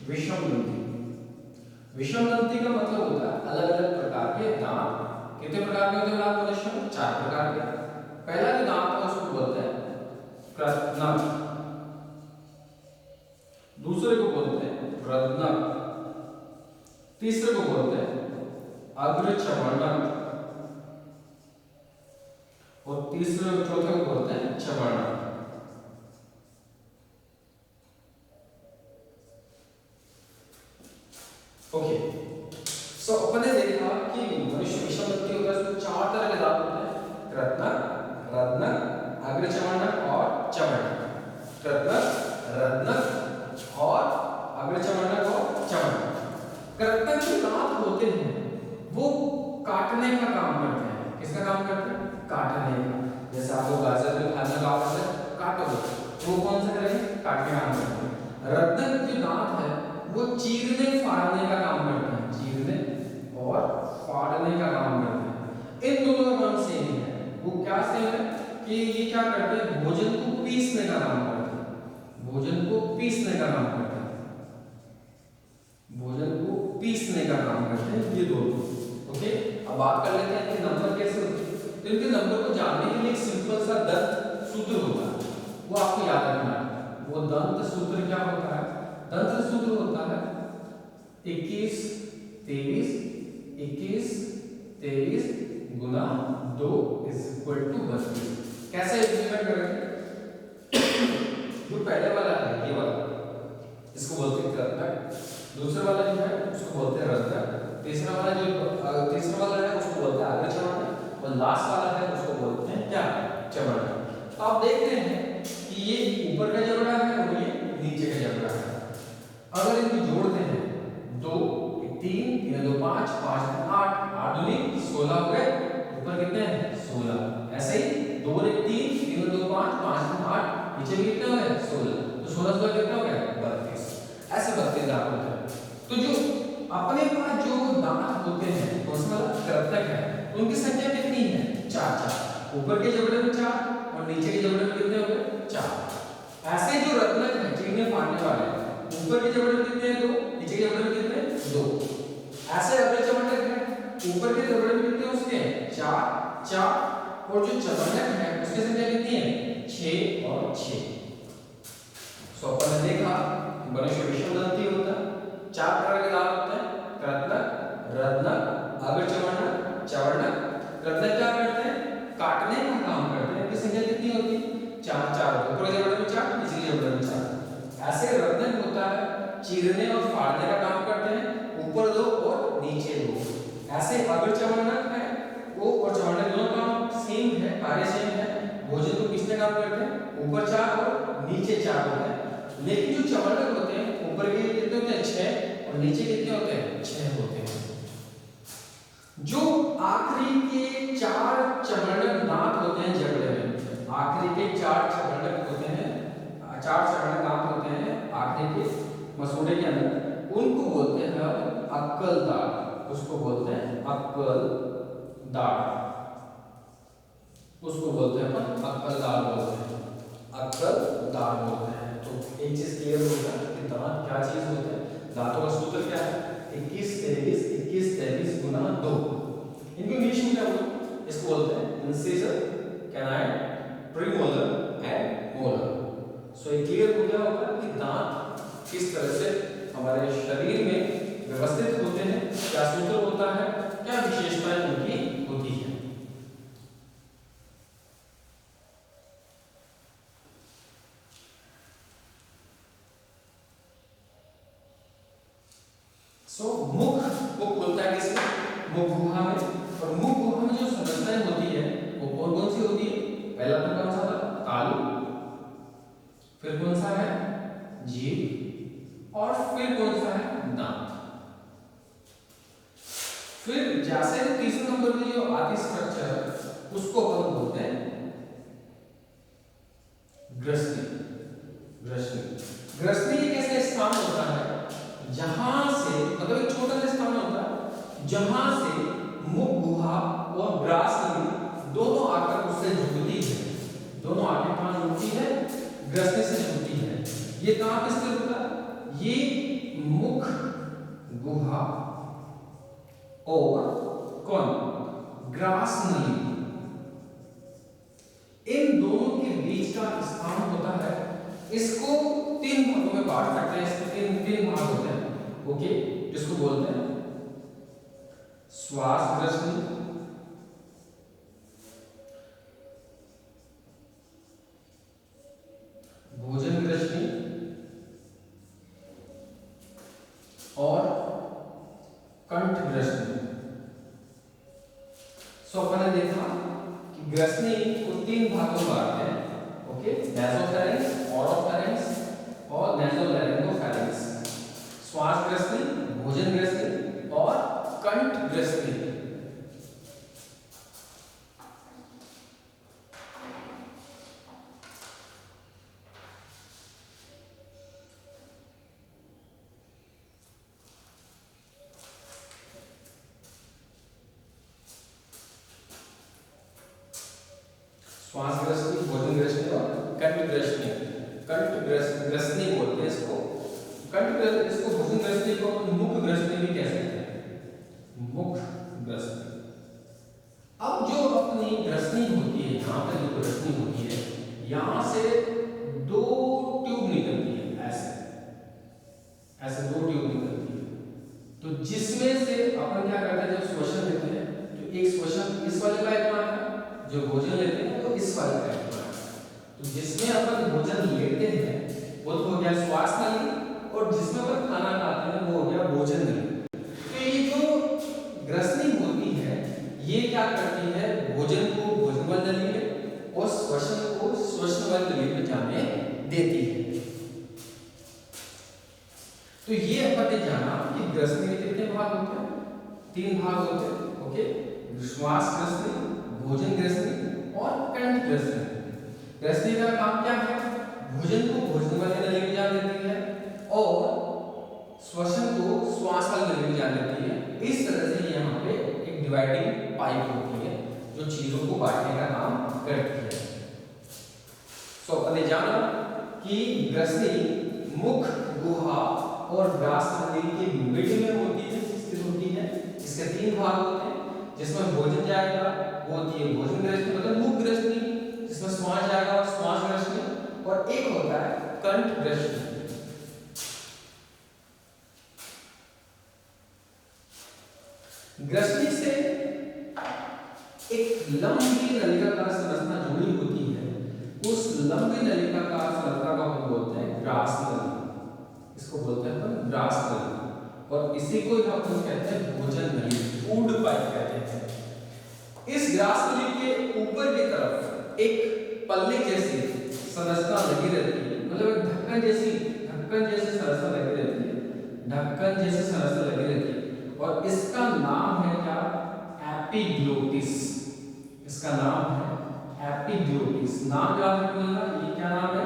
Speaker 1: विषम दंती, विषम दंती का मतलब होता है अलग अलग प्रकार के दांत। कितने प्रकार के होते हैं दांत मनुष्य में, 4 प्रकार के। पहला जो दांत है उसको बोलते हैं कृतनक, दूसरे को बोलते हैं रत्नक, तीसरे को बोलते हैं अग्रचर्वणक और तीसरे चौथे को बोलते हैं चर्वणक। ओके, सो अपन ने देखा कि मनुष्य विषम दंती होता है, उसमें 4 तरह के दांत होते हैं, कृतनक, रत्नक, अग्रचर्वणक और चर्वणक। कृतनक, रत्नक और अग्रचर्वणक और चर्वणक। कृतनक जो दांत होते हैं वो काटने का काम करते हैं। किसका काम करते हैं, काटने का। जैसे आपको गाजर में खाना का काटो, वो कौन सा करेंगे, काटने का काम करते हैं। रत्नक जो दांत है वो चीरने फाड़ने का काम करते हैं, चीरने और फाड़ने का काम करते हैं। इन दोनों का काम सेम है। वो क्या सेम है कि ये क्या करते हैं, भोजन को पीसने का काम करते हैं, भोजन को पीसने का काम करते हैं, भोजन को पीसने का काम करते हैं ये दोनों। ओके, अब बात कर लेते हैं कि नंबर कैसे होते हैं। तो इनके नंबर को जानने के लिए एक सिंपल सा दंत सूत्र होता है, वो आपको याद रखना है। वो दंत सूत्र क्या होता है, दंत सूत्र होता है 21 23 21 23 गुना 2 इज इक्वल टू 32। कैसे इंप्लीमेंट करेंगे? जो पहले वाला है ये वाला, इसको बोलते हैं कृतक, दूसरा वाला जो है उसको बोलते हैं रद्दक, तीसरा वाला है उसको बोलते हैं आगे चमड़ना, और लास्ट वाला है उसको बोलते हैं क्या? चमड़ना। तो आप देख रहे हैं कि ये ऊपर का जबड़ा है और ये नीचे का जबड़ा है। अगर इनको जोड़ते हैं 2 3 3 2 5 5 8 8 दूनी 16 हो गए, ऊपर कितने हैं? 16। ऐसे ही 2 1 3 3 2 5 5 8 नीचे भी कितने हो गए? 16। तो 16 16 कितना हो गया? 32। ऐसे 32 दांत होते हैं। तो जो अपने पास जो दांत होते हैं कौन सा वाला? कृतक है, उनकी संख्या कितनी है? 4 4। ऊपर के जबड़े में 4 और नीचे के जबड़े में कितने हो गए? 4। ऐसे जो रत्नक है चीरने फाड़ने वाले, ऊपर के जबड़े में कितने हैं? 2, नीचे के जबड़े में कितने हैं? 2। ऐसे अगले चमड़क है, ऊपर के जबड़े में कितने उसके? 4 4, और जो चमड़क है उसकी संख्या कितनी है? 6 और 6। सो अपन ने देखा गणेश विषम दंती होता है, 4 प्रकार के दांत होते हैं, कृतक, रत्नक, अग्र चमड़क, चवर्णक। कृतक क्या करते हैं? काटने का काम करते हैं। इनकी संख्या कितनी होती है? 4 4 होती है, ऊपर के जबड़े में 4, नीचे के जबड़े में 4। ऐसे रत्नक होता है चीरने और फाड़ने का काम करते हैं, ऊपर 2 और नीचे 2। ऐसे अग्र चमड़क है, वो और चमड़क दोनों काम सेम है, कार्य सेम है। भोजन को किसने काम करते हैं? ऊपर 4 और नीचे 4 होते हैं। लेकिन जो चमड़क होते हैं ऊपर के कितने होते हैं? 6, और नीचे कितने होते हैं? 6 होते हैं। जो आखिरी के 4 चमड़क दांत होते हैं जबड़े में, आखिरी के 4 चमड़क होते हैं, 4 चमड़क दांत होते हैं आखिरी के मसूड़े के अंदर, उनको बोलते हैं अक्कल दांत। उसको बोलते हैं अक्कल दांत, उसको बोलते हैं अपन अक्कल दांत बोलते हैं, अक्कल दांत बोलते हैं। तो एक चीज क्लियर हो गया कि दांत क्या चीज होते हैं। दांतों का सूत्र क्या है? 21 23 गुना 2। इनको इंग्लिश में क्या बोलते हैं? इसको बोलते हैं incisor, canine, premolar and molar. So ये क्लियर हो गया होगा कि दांत किस तरह से हमारे शरीर में व्यवस्थित होते हैं, क्या सूत्र होता है, क्या विशेषताएं उनकी होती है। सो मुख को खुलता है किसमें? मुख गुहा में। और मुख गुहा में जो संरचनाएं होती है वो कौन कौन सी होती है? पहला तो कौन सा था? तालु, फिर कौन सा है? जीभ, और फिर कौन सा है? दांत। फिर जैसे तीसरे नंबर में जो आती स्ट्रक्चर उसको अपन बोलते हैं ग्रसनी। ग्रसनी एक ऐसा स्थान होता है जहां से, मतलब एक छोटा सा स्थान होता है जहां से मुख गुहा और ग्रासनी दोनों आकर उससे जुड़ती है, दोनों आगे कहां जुड़ती है? ग्रसनी से जुड़ती है। ये कहां पे स्थित होता है? ये मुख गुहा और कौन? ग्रासनी, इन दोनों के बीच का स्थान होता है। इसको 3 भागों में बांट सकते हैं, इसके तीन भाग होते हैं, ओके, जिसको बोलते हैं श्वास ग्रसनी, भोजन ग्रसनी और कंठ ग्रसनी। सो अपन ने देखा कि ग्रसनी को 3 भागों में बांटते हैं, ओके, नासोफेरिंक्स, ओरोफेरिंक्स और नासोलैरिंगोफेरिंक्स। श्वास ग्रसनी, भोजन ग्रसनी और कंठ ग्रसनी। श्वास ग्रसनी, भोजन ग्रसनी और कंठ ग्रसनी। कंठ ग्रसनी बोलते हैं इसको। इसको भोजन ग्रसनी को मुख ग्रसनी भी कह सकते हैं, मुख ग्रसनी। अब जो अपनी ग्रसनी होती है, यहाँ पे जो ग्रसनी होती है, यहाँ से 2 ट्यूब निकलती है, ऐसे 2 ट्यूब निकलती है। तो जिसमें से अपन क्या करते हैं, जब जो भोजन लेते हैं वो इस वाले टाइप का है। तो जिसमें अपन भोजन लेते हैं वो तो हो गया श्वास नली, और जिसमें अपन खाना खाते हैं वो हो गया भोजन नली। तो ये जो ग्रसनी होती है ये क्या करती है, भोजन को भोजन वाली नली में और श्वसन को श्वसन वाली नली में जाने देती है। तो ये अपन ने जाना कि ग्रसनी के कितने भाग होते हैं, 3 भाग होते हैं। ओके, श्वास ग्रसनी, भोजन ग्रसनी और कंठ ग्रसनी। ग्रसनी का काम क्या है, भोजन को भोजन वाली नली में जाने देती है और श्वसन को श्वास वाली नली में जाने देती है। इस तरह से यहाँ पे एक डिवाइडिंग पाइप होती है जो चीजों को बांटने का काम करती है। सो अपन जाना कि ग्रसनी मुख, गुहा और व्यास नली के मिड में होती है, स्थित होती है। इसके 3 भाग होते हैं। जिसमें भोजन जाएगा वो होती है भोजन ग्रसनी मतलब मुख ग्रसनी, जिसमें श्वास जाएगा श्वास ग्रसनी, और एक होता है कंठ ग्रसनी। ग्रसनी से एक लंबी नलिकाकार संरचना जुड़ी होती है। उस लंबी नलिकाकार संरचना को हम बोलते हैं ग्रास नली, इसको बोलते हैं अपन ग्रास नली, और इसी को हम कहते हैं भोजन नली, फूड पाइप कहते हैं। इस ग्रास नली के ऊपर की तरफ एक पल्ले जैसी संरचना लगी रहती है, मतलब एक ढक्कन जैसी संरचना लगी रहती है, ढक्कन जैसी संरचना लगी रहती है, और इसका नाम है क्या, एपिग्लोटिस। इसका नाम है एपिग्लोटिस। नाम याद रखना, ये क्या नाम है,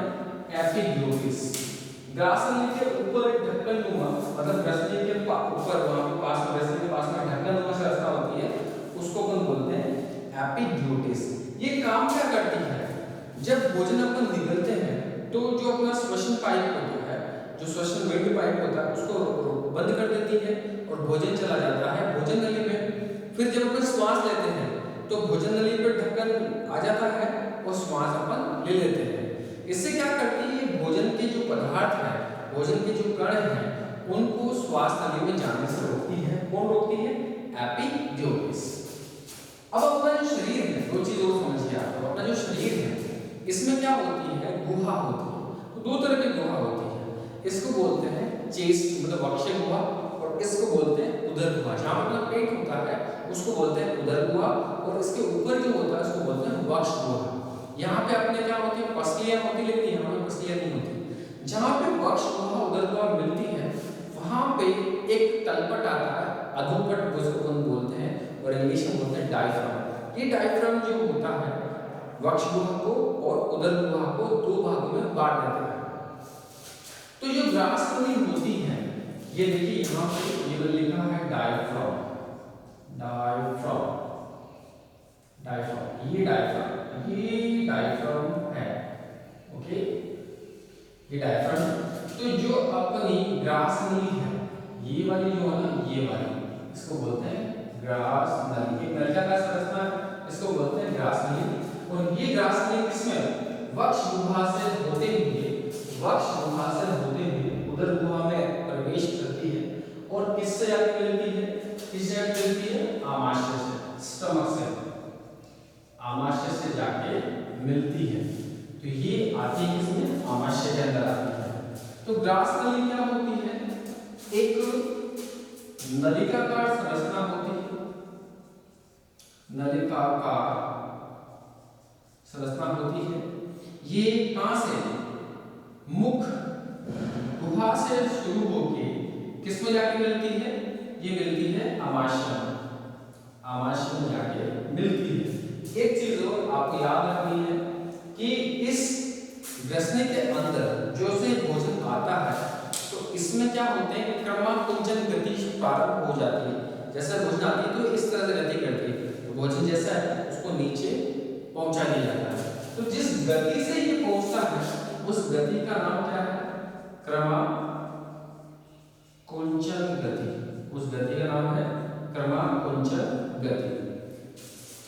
Speaker 1: एपिग्लोटिस। ग्रासनी के ऊपर एक ढक्कन नुमा, मतलब ग्रसनी के ऊपर वहां पे पास में, ग्रसनी के पास में ढक्कन नुमा संरचना होती है, उसको अपन बोलते हैं एपिग्लोटिस। ये काम क्या करती है, जब भोजन अपन निगलते हैं तो जो अपना श्वसन पाइप होता है, जो श्वसन वेंट पाइप होता है, उसको बंद कर देती है और भोजन चला जाता है भोजन नली में। फिर जब अपन श्वास लेते हैं तो भोजन नली पर ढक्कन आ जाता है और श्वास अपन ले लेते हैं। इससे क्या करती है, भोजन के जो पदार्थ हैं, भोजन के जो कण हैं, उनको श्वास नली में जाने से रोकती है। कौन रोकती है, एपिग्लोटिस। अब अपना जो शरीर है, दो चीज और समझिए आप। अपना जो शरीर है इसमें क्या होती है, गुहा होती है। तो 2 तरह की गुहा होती है। इसको बोलते हैं चेस्ट मतलब वक्ष गुहा, और इसको बोलते हैं उदर गुहा। जहां अपना पेट होता है उसको बोलते हैं उदर गुहा, और इसके ऊपर जो होता है उसको बोलते हैं वक्ष गुहा। यहाँ पे अपने क्या होती है, पसलियां होती, लेकिन यहाँ पे पसलियां नहीं होती। जहाँ पे वक्ष गुहा उदर गुहा मिलती है वहां पे एक तलपट आता है, अधोपट जिसको हम बोलते हैं, और इंग्लिश में बोलते हैं डायफ्राम। ये डायफ्राम जो होता है वक्ष गुहा को और उदर गुहा को 2 भागों में बांट देता है। तो जो ग्रास नली होती है, ये देखिए यहाँ पे ये लिखा है डायफ्राम, डायफ्राम, डायफ्राम, ये डायफ्राम है। ओके, ये डायफ्राम। तो जो अपनी ग्रास नली है, ये वाली जो है ना, ये वाली, इसको बोलते हैं ग्रास नली। एक नलिकाकार संरचना है, इसको बोलते हैं ग्रास नली। और ये ग्रास नली किसमें, वक्ष गुहा से होते हुए उदर गुहा में प्रवेश करती है, और किससे जाके मिलती है, किससे जाके मिलती है, आमाशय से, स्टमक से, आमाशय से जाके मिलती है। तो ये आती है किसमें, आमाशय के अंदर आती है। तो ग्रास नली क्या होती है, एक नलिकाकार संरचना होती है, नलिकाकार संरचना होती है। ये कहां से, मुख गुहा से शुरू होके किसमें जाके मिलती है, ये मिलती है आमाशय में, आमाशय में जाके मिलती है। एक चीज और आपको याद रखनी है कि इस ग्रसनी के अंदर जो से भोजन आता है तो इसमें क्या होते हैं, क्रमाकुंचन गति प्रारंभ हो जाती है। जैसे भोजन आती है तो इस तरह से गति करती है, तो भोजन जैसा है उसको नीचे पहुंचा दिया जाता है। तो जिस गति से ये पहुंचता है उस गति का नाम क्या है, क्रमाकुंचन गति। उस गति का नाम है क्रमाकुंचन गति।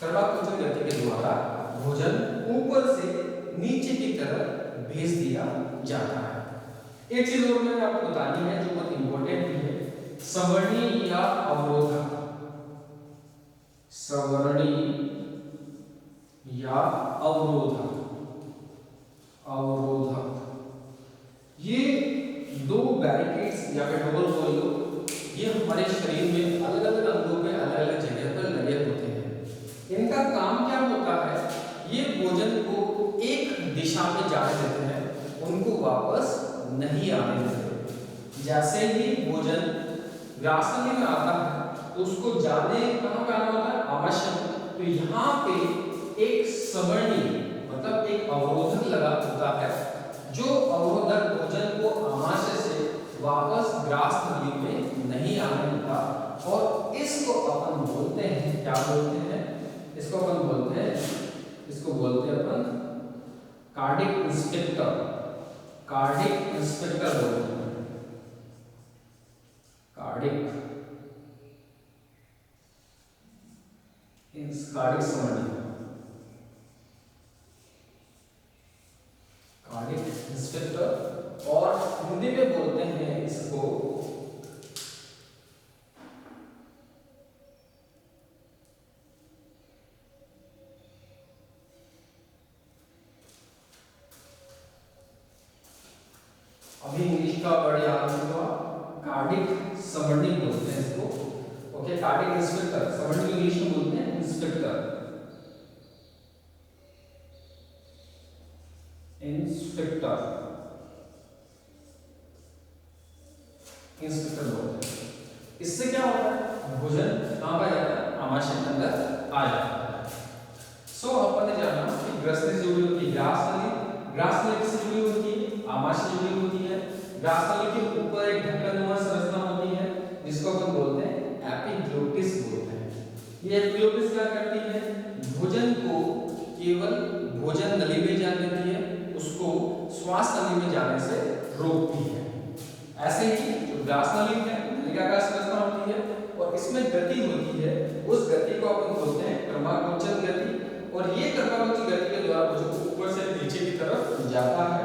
Speaker 1: क्रमाकुंचन गति के द्वारा भोजन ऊपर से नीचे की तरफ भेज दिया जाता है। एक चीज और मैंने आपको बतानी है जो बहुत इंपॉर्टेंट भी है, सवर्णी या अवरोधक। सवर्णी या अवरोधक। ये दो बैरिकेड्स या फिर डबल बोल लो, ये हमारे शरीर में अलग अलग अंगों पे अलग अलग जगह पर लगे होते हैं। इनका काम क्या होता है, ये भोजन को एक दिशा में जाने देते हैं, उनको वापस नहीं आने देते। जैसे ही भोजन ग्रासनली में आता है तो उसको जाने कहाँ पे आना होता है, आमाशय। तो यहाँ पे एक सवर्णी मतलब एक अवरोधक लगा होता है, जो अवरोधक भोजन को आमाशय से वापस ग्रासनली में नहीं आने देता। और इसको अपन बोलते हैं, क्या बोलते हैं, इसको अपन बोलते हैं अपन कार्डिक इंस्पेक्टर। कार्डिक इंस्पेक्टर बोलते हैं, कार्डिक सवर्णी, कार्डिक इंस्पेक्टर। और हिंदी में बोलते हैं इसको अभी इंग्लिश का वर्ड याद रखो, कार्डिक सवर्णी बोलते हैं इसको। ओके, कार्डिक इंस्पेक्टर, सवर्णी इंग्लिश में बोलते हैं इंस्पेक्टर। इंस्पेक्टर बोलते हैं। इससे क्या होता है, भोजन कहां पर जाता है, आमाशय के अंदर आ जाता है। सो अपन ने जाना कि ग्रसनी से जुड़ी होती है ग्रासनली, ग्रासनली किससे जुड़ी होती है, आमाशय से जुड़ी होती है। ग्रासनली के ऊपर एक ढक्कनुमा संरचना होती है जिसको अपन बोलते हैं एपिग्लोटिस बोलते हैं। ये एपिग्लोटिस क्या करती है, भोजन को केवल भोजन नली में जाने देती है, उसको श्वास नली में जाने से रोकती है। ऐसे ही जो ग्रासनली है, नलिकाकार संरचना होती है और इसमें गति होती है, उस गति को अपन बोलते हैं क्रमागोचर गति। और ये क्रमागोचर गति के द्वारा भोजन ऊपर से नीचे की तरफ जाता है।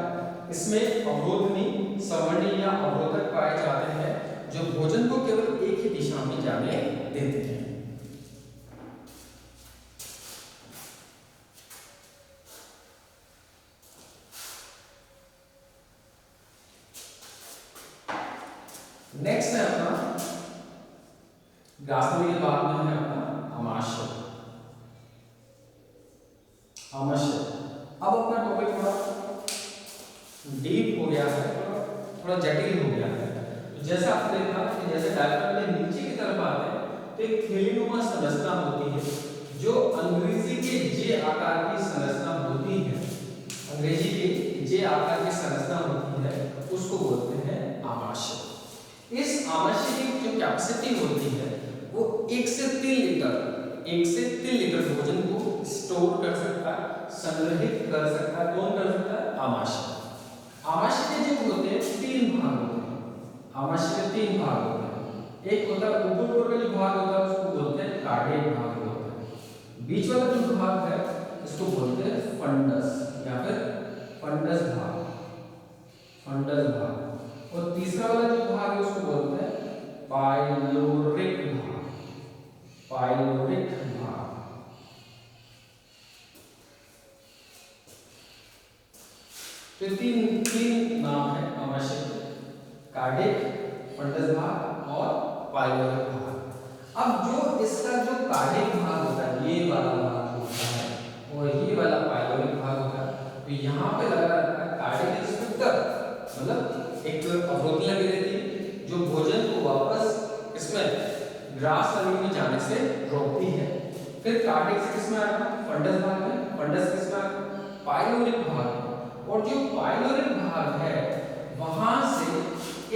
Speaker 1: इसमें अवरोधनी, सवर्णी या अवरोधक पाए जाते हैं जो भोजन को केवल एक ही दिशा में जाने देते हैं। नेक्स्ट है अपना ग्रासनली के बाद में है अपना आमाशय। आमाशय अब अपना टॉपिक थोड़ा डीप हो गया है, थोड़ा जटिल हो गया है। तो जैसे आपने देखा कि जैसे डायफ्राम में नीचे की तरफ आते हैं तो एक थैलीनुमा संरचना होती है जो अंग्रेजी के जे आकार की संरचना होती है। अंग्रेजी के जे आकार की संरचना होती है, उसको बोलते हैं आमाशय। इस आमाशय की जो कैपेसिटी होती है वो 1 से 3 लीटर भोजन को स्टोर कर सकता है, संग्रहित कर सकता है। कौन कर सकता है, आमाशय। आमाशय के जो होते हैं 3 भाग होते हैं। आमाशय के 3 भाग होते हैं। एक होता है ऊपर का जो भाग होता है उसको बोलते हैं कार्डियक भाग होता है। बीच वाला जो भाग है इसको बोलते हैं फंडस या फिर फंडस भाग, फंडस भाग। और तीसरा वाला जो भाग है उसको बोलते हैं पाइलोरिक भाग, पाइलोरिक भाग। तो तीन नाम है आमाशय, कार्डियक, फंडस भाग और पाइलोरिक भाग। अब जो इसका जो कार्डियक भाग होता है, ये वाला भाग होता है और ये वाला पाइलोरिक भाग होता है। तो यहाँ पे लगा रहता है कार्डियक इंस्पेक्टर, मतलब एक अवरोधक लगी रहती है जो भोजन को वापस इसमें ग्रासनली में जाने से रोकती है। फिर कार्डियक से किसमें आएगा, फंडस भाग में। फंडस किसमें आएगा, पाइलोरिक भाग। और जो पाइलोरिक भाग है वहां से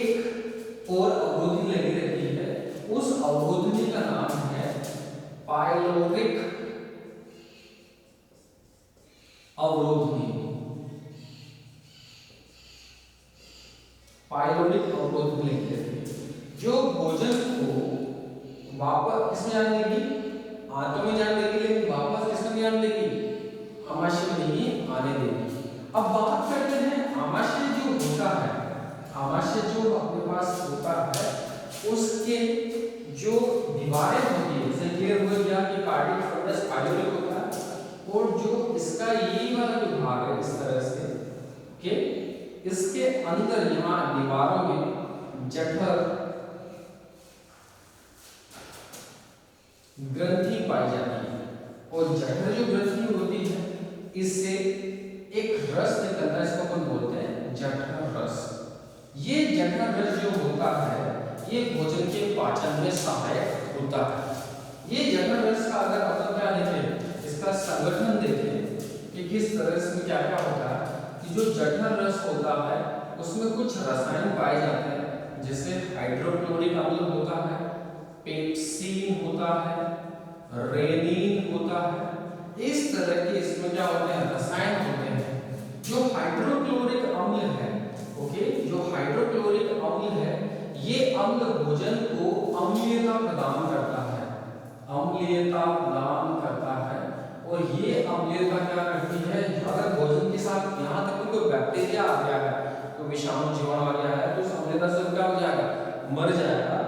Speaker 1: एक और अवरोधनी लगी रहती है, उस अवरोधनी का नाम है पाइलोरिक अवरोधनी, पाइलोरिक अवरोधनी लगी रहती है जो भोजन को वापस किसमें जाने देगी, आंतों में जाने देगी, लेकिन वापस किसमें जाने देगी, आमाशय में नहीं आने देगी। अब बात करते हैं आमाशय जो होता है, आमाशय जो अपने पास होता है उसके जो दीवारें होती है, जैसे क्लियर हो गया कि कार्डियक, फंडस, पाइलोरिक होता है। और जो इसका ये वाला जो भाग है इस तरह से कि इसके अंदर यहाँ दीवारों में जठर ग्रंथि पाई जाती है और जठर जो ग्रंथि होती है इससे एक रस निकलता है, इसको अपन बोलते हैं जठर रस। ये जठर रस जो होता है ये भोजन के पाचन में सहायक होता है। ये जठर रस का अगर अपन क्या देखें, इसका संगठन देखें कि किस तरह से क्या क्या होता है कि जो जठर रस होता है उसमें कुछ रसायन पाए जाते हैं, जैसे हाइड्रोक्लोरिक अम्ल होता है, पेप्सिन होता है, रेनिन होता है। इस तरह के इसमें क्या होते हैं, रसायन होते हैं। जो हाइड्रोक्लोरिक अम्ल है, ओके, जो हाइड्रोक्लोरिक अम्ल है ये अम्ल भोजन को अम्लीयता प्रदान करता है, अम्लीयता प्रदान करता है। और ये अम्लीयता क्या करती है, अगर भोजन के साथ यहाँ तक कोई बैक्टीरिया आ गया है, तो विषाणु जीवाणु आ गया है, तो उस अम्लीयता से क्या हो जाएगा, मर जाएगा।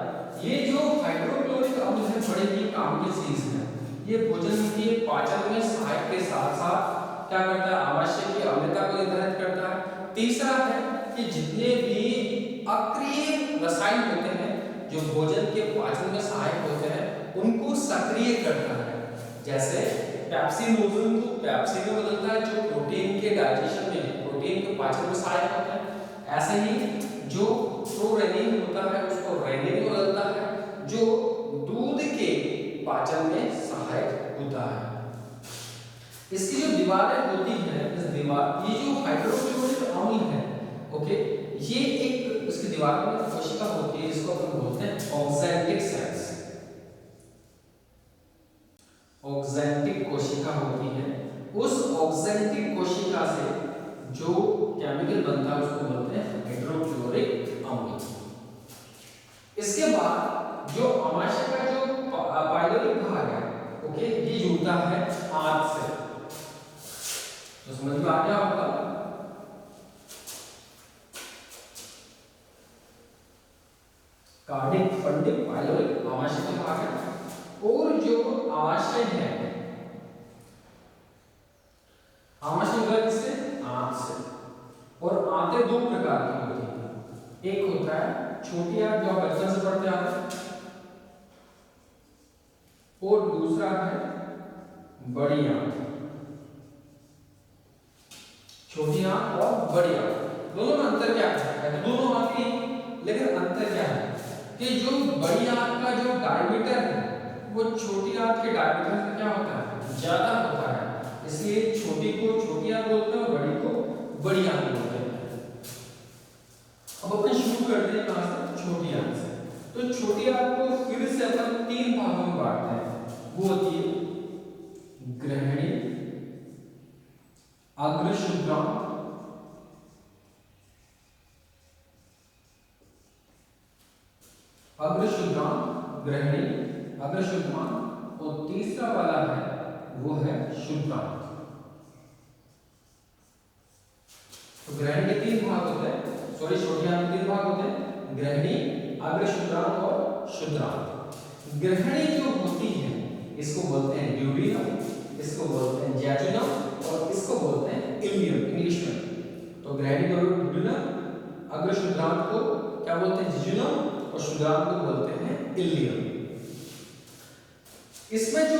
Speaker 1: ये जो हाइड्रोक्लोरिक अम्ल है बड़े ही काम की चीज है। ये भोजन के पाचन में सहायक के साथ साथ क्या करता है, आवश्यक अम्लता को निर्धारित करता है। तीसरा है कि जितने भी अक्रिय रसायन होते हैं जो भोजन के पाचन में सहायक होते हैं उनको सक्रिय करता है। जैसे पेप्सिन भोजन को पेप्सिन में बदलता है, जो प्रोटीन के डाइजेशन में, प्रोटीन के पाचन में सहायक होता है। ऐसे ही जो प्रोरेनिन होता है उसको रेनिन में बदलता है, जो दूध के पाचन में सहायक होता है। इसकी जो दीवारें होती है, इस दीवार, ये जो हाइड्रोक्लोरिक अम्ल है, ओके, ये एक इसकी दीवार में कोशिका होती है जिसको अपन बोलते हैं ऑक्सैंटिक सेल्स। ऑक्सैंटिक कोशिका होती है, उस ऑक्सैंटिक कोशिका से जो केमिकल बनता है उसको बोलते हैं हाइड्रोक्लोरिक अम्ल। इसके बाद जो आमाशय का जो पाइलोरिक भाग है, ओके, ये जुड़ता है आंत से। तो समझ में आ गया होगा। कार्डिक, फंडिक, पाइलोरिक आमाशय का भाग है। और जो आमाशय है, आमाशय होता है किससे, आंत से। और आंतें दो प्रकार की होती है, एक होता है छोटी आंत जो आप बचपन से पढ़ते आ रहे हैं, और दूसरा है बड़ी आंत। छोटी आंत और बड़ी आंत, दोनों में अंतर क्या है, दोनों आंत की, लेकिन अंतर क्या है कि जो बड़ी आंत का जो डायमीटर है वो छोटी आंत के डायमीटर से क्या होता है, ज्यादा होता है। इसलिए छोटी को छोटी आंत बोलते हैं और बड़ी को बड़ी आंत बोलते हैं। अब अपन शुरू करते हैं कहां से, छोटी आंत से। तो छोटी आंत को फिर से अपन तीन भागों में बांटते हैं, वो होती है ग्रहणी, अग्रशुद्रांत, अग्रशुद्रांत, ग्रहणी, अग्रशुद्रांत, और तीसरा वाला है वो है शुद्रांत। तो ग्रहणी के तीन भाग होते हैं, सॉरी छोटी आंत के तीन भाग होते हैं, ग्रहणी, अग्रशुद्रांत और शुद्रांत। ग्रहणी जो होती है इसको बोलते हैं ड्यूडिनम, इसको बोलते हैं जैजुनम, और इसको बोलते हैं इलियम इंग्लिश में। तो ग्रहणी को ड्यूडिनम, अग्रशुद्रांत को क्या बोलते हैं, जिजुनम, और शुद्रांत को बोलते हैं इलियम। इसमें जो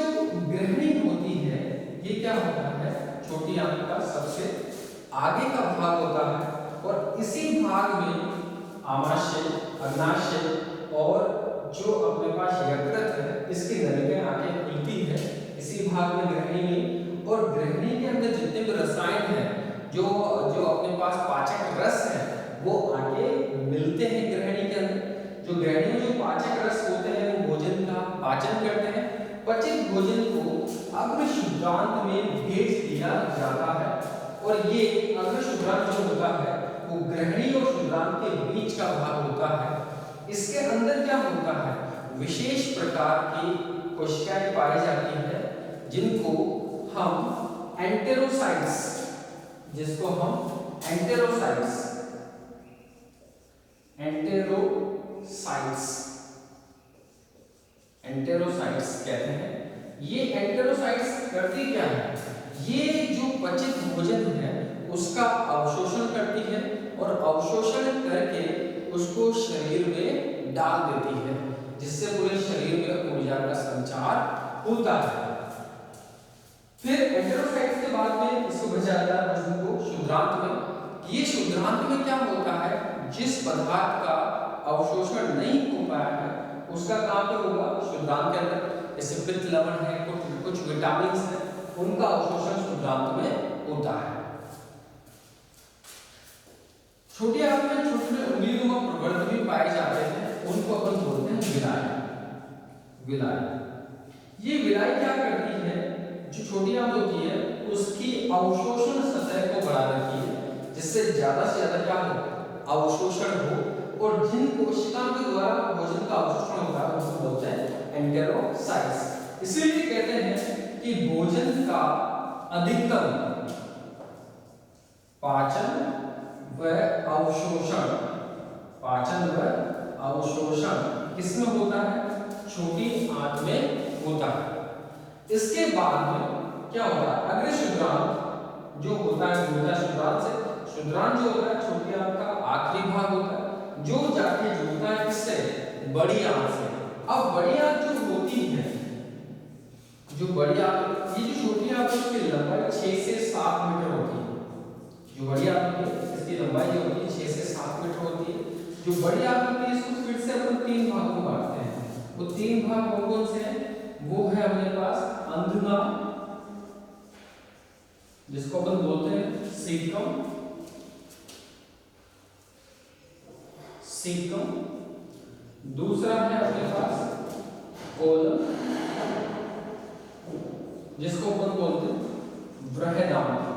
Speaker 1: ग्रहणी होती है ये क्या होता है, छोटी आंत का सबसे आगे का भाग होता है, और इसी भाग में आमाशय, अग्नाशय और जो अपने पास यकृत है इसकी नलिकाएं आके खुलती है इसी भाग में, ग्रहणी में। और ग्रहणी के अंदर जितने भी रसायन हैं, जो अपने पास पाचक रस है, वो आके मिलते हैं ग्रहणी के अंदर। जो ग्रहणी में जो पाचक रस होते हैं वो भोजन का पाचन करते हैं। पचित भोजन को अग्रशुद्रांत में भेज दिया जाता है, और ये अग्रशुद्रांत जो होता है वो ग्रहणी और शुद्रांत के बीच का भाग होता है। इसके अंदर क्या होता है, विशेष प्रकार की कोशिकाएं पाई जाती है जिनको हम एंटेरोसाइट्स, जिसको हम एंटेरोसाइट्स एंटेरोसाइट्स कहते हैं। ये एंटेरोसाइट्स करती क्या है, ये जो पचित भोजन है उसका अवशोषण करती है और अवशोषण करके उसको शरीर में डाल देती है, जिससे पूरे शरीर में ऊर्जा का संचार होता है। फिर एंटेरोसाइट्स के बाद में इसको भेजा जाता है भोजन को शुद्रांत में। ये शुद्रांत में क्या होता है, जिस पदार्थ का अवशोषण नहीं हो पाया है उसका काम क्या होगा शुद्रांत के अंदर, जैसे पित्त लवण है, कुछ विटामिन है, उनका अवशोषण शुद्रांत में होता है। छोटी आंत में छोटे छोटे उंगलीनुमा प्रवर्त भी पाए जाते हैं, उनको अपन बोलते हैं विलाई। विलाई, ये विलाई क्या करती है, जो छोटी आंत होती है उसकी अवशोषण सतह को बढ़ा देती है, जिससे ज्यादा से ज्यादा क्या हो अवशोषण हो, और जिन कोशिकाओं के द्वारा भोजन का अवशोषण होता है उसको बोलते हैं एंटेरोसाइट्स। इसीलिए कहते हैं कि भोजन का अधिकतम पाचन व अवशोषण, पाचन व अवशोषण किसमें होता है, छोटी आंत में होता है। इसके बाद में क्या होता है, अग्र शुद्रांत जो होता है शुद्रांत से, शुद्रांत जो होता है छोटी आंत का आखिरी भाग होता है, जो जाके जुड़ता है किससे, बड़ी आंत से। अब बड़ी आंत जो होती है, जो बड़ी आंत, ये जो छोटी आंत है उसकी लंबाई 6 से 7 मीटर होती है। जो बड़ी आंत होती है इसकी लंबाई जो होती है 6 से 7 मीटर होती है। जो बड़ी आंत होती है इसको फिर से अपन 3 भागों में बांटते हैं। वो 3 भाग कौन कौन से हैं, वो है अपने पास अंधना, जिसको अपन बोलते हैं सीकम, सीकम। दूसरा है अपने पास कोलम, जिसको अपन बोलते हैं बृहदांत्र,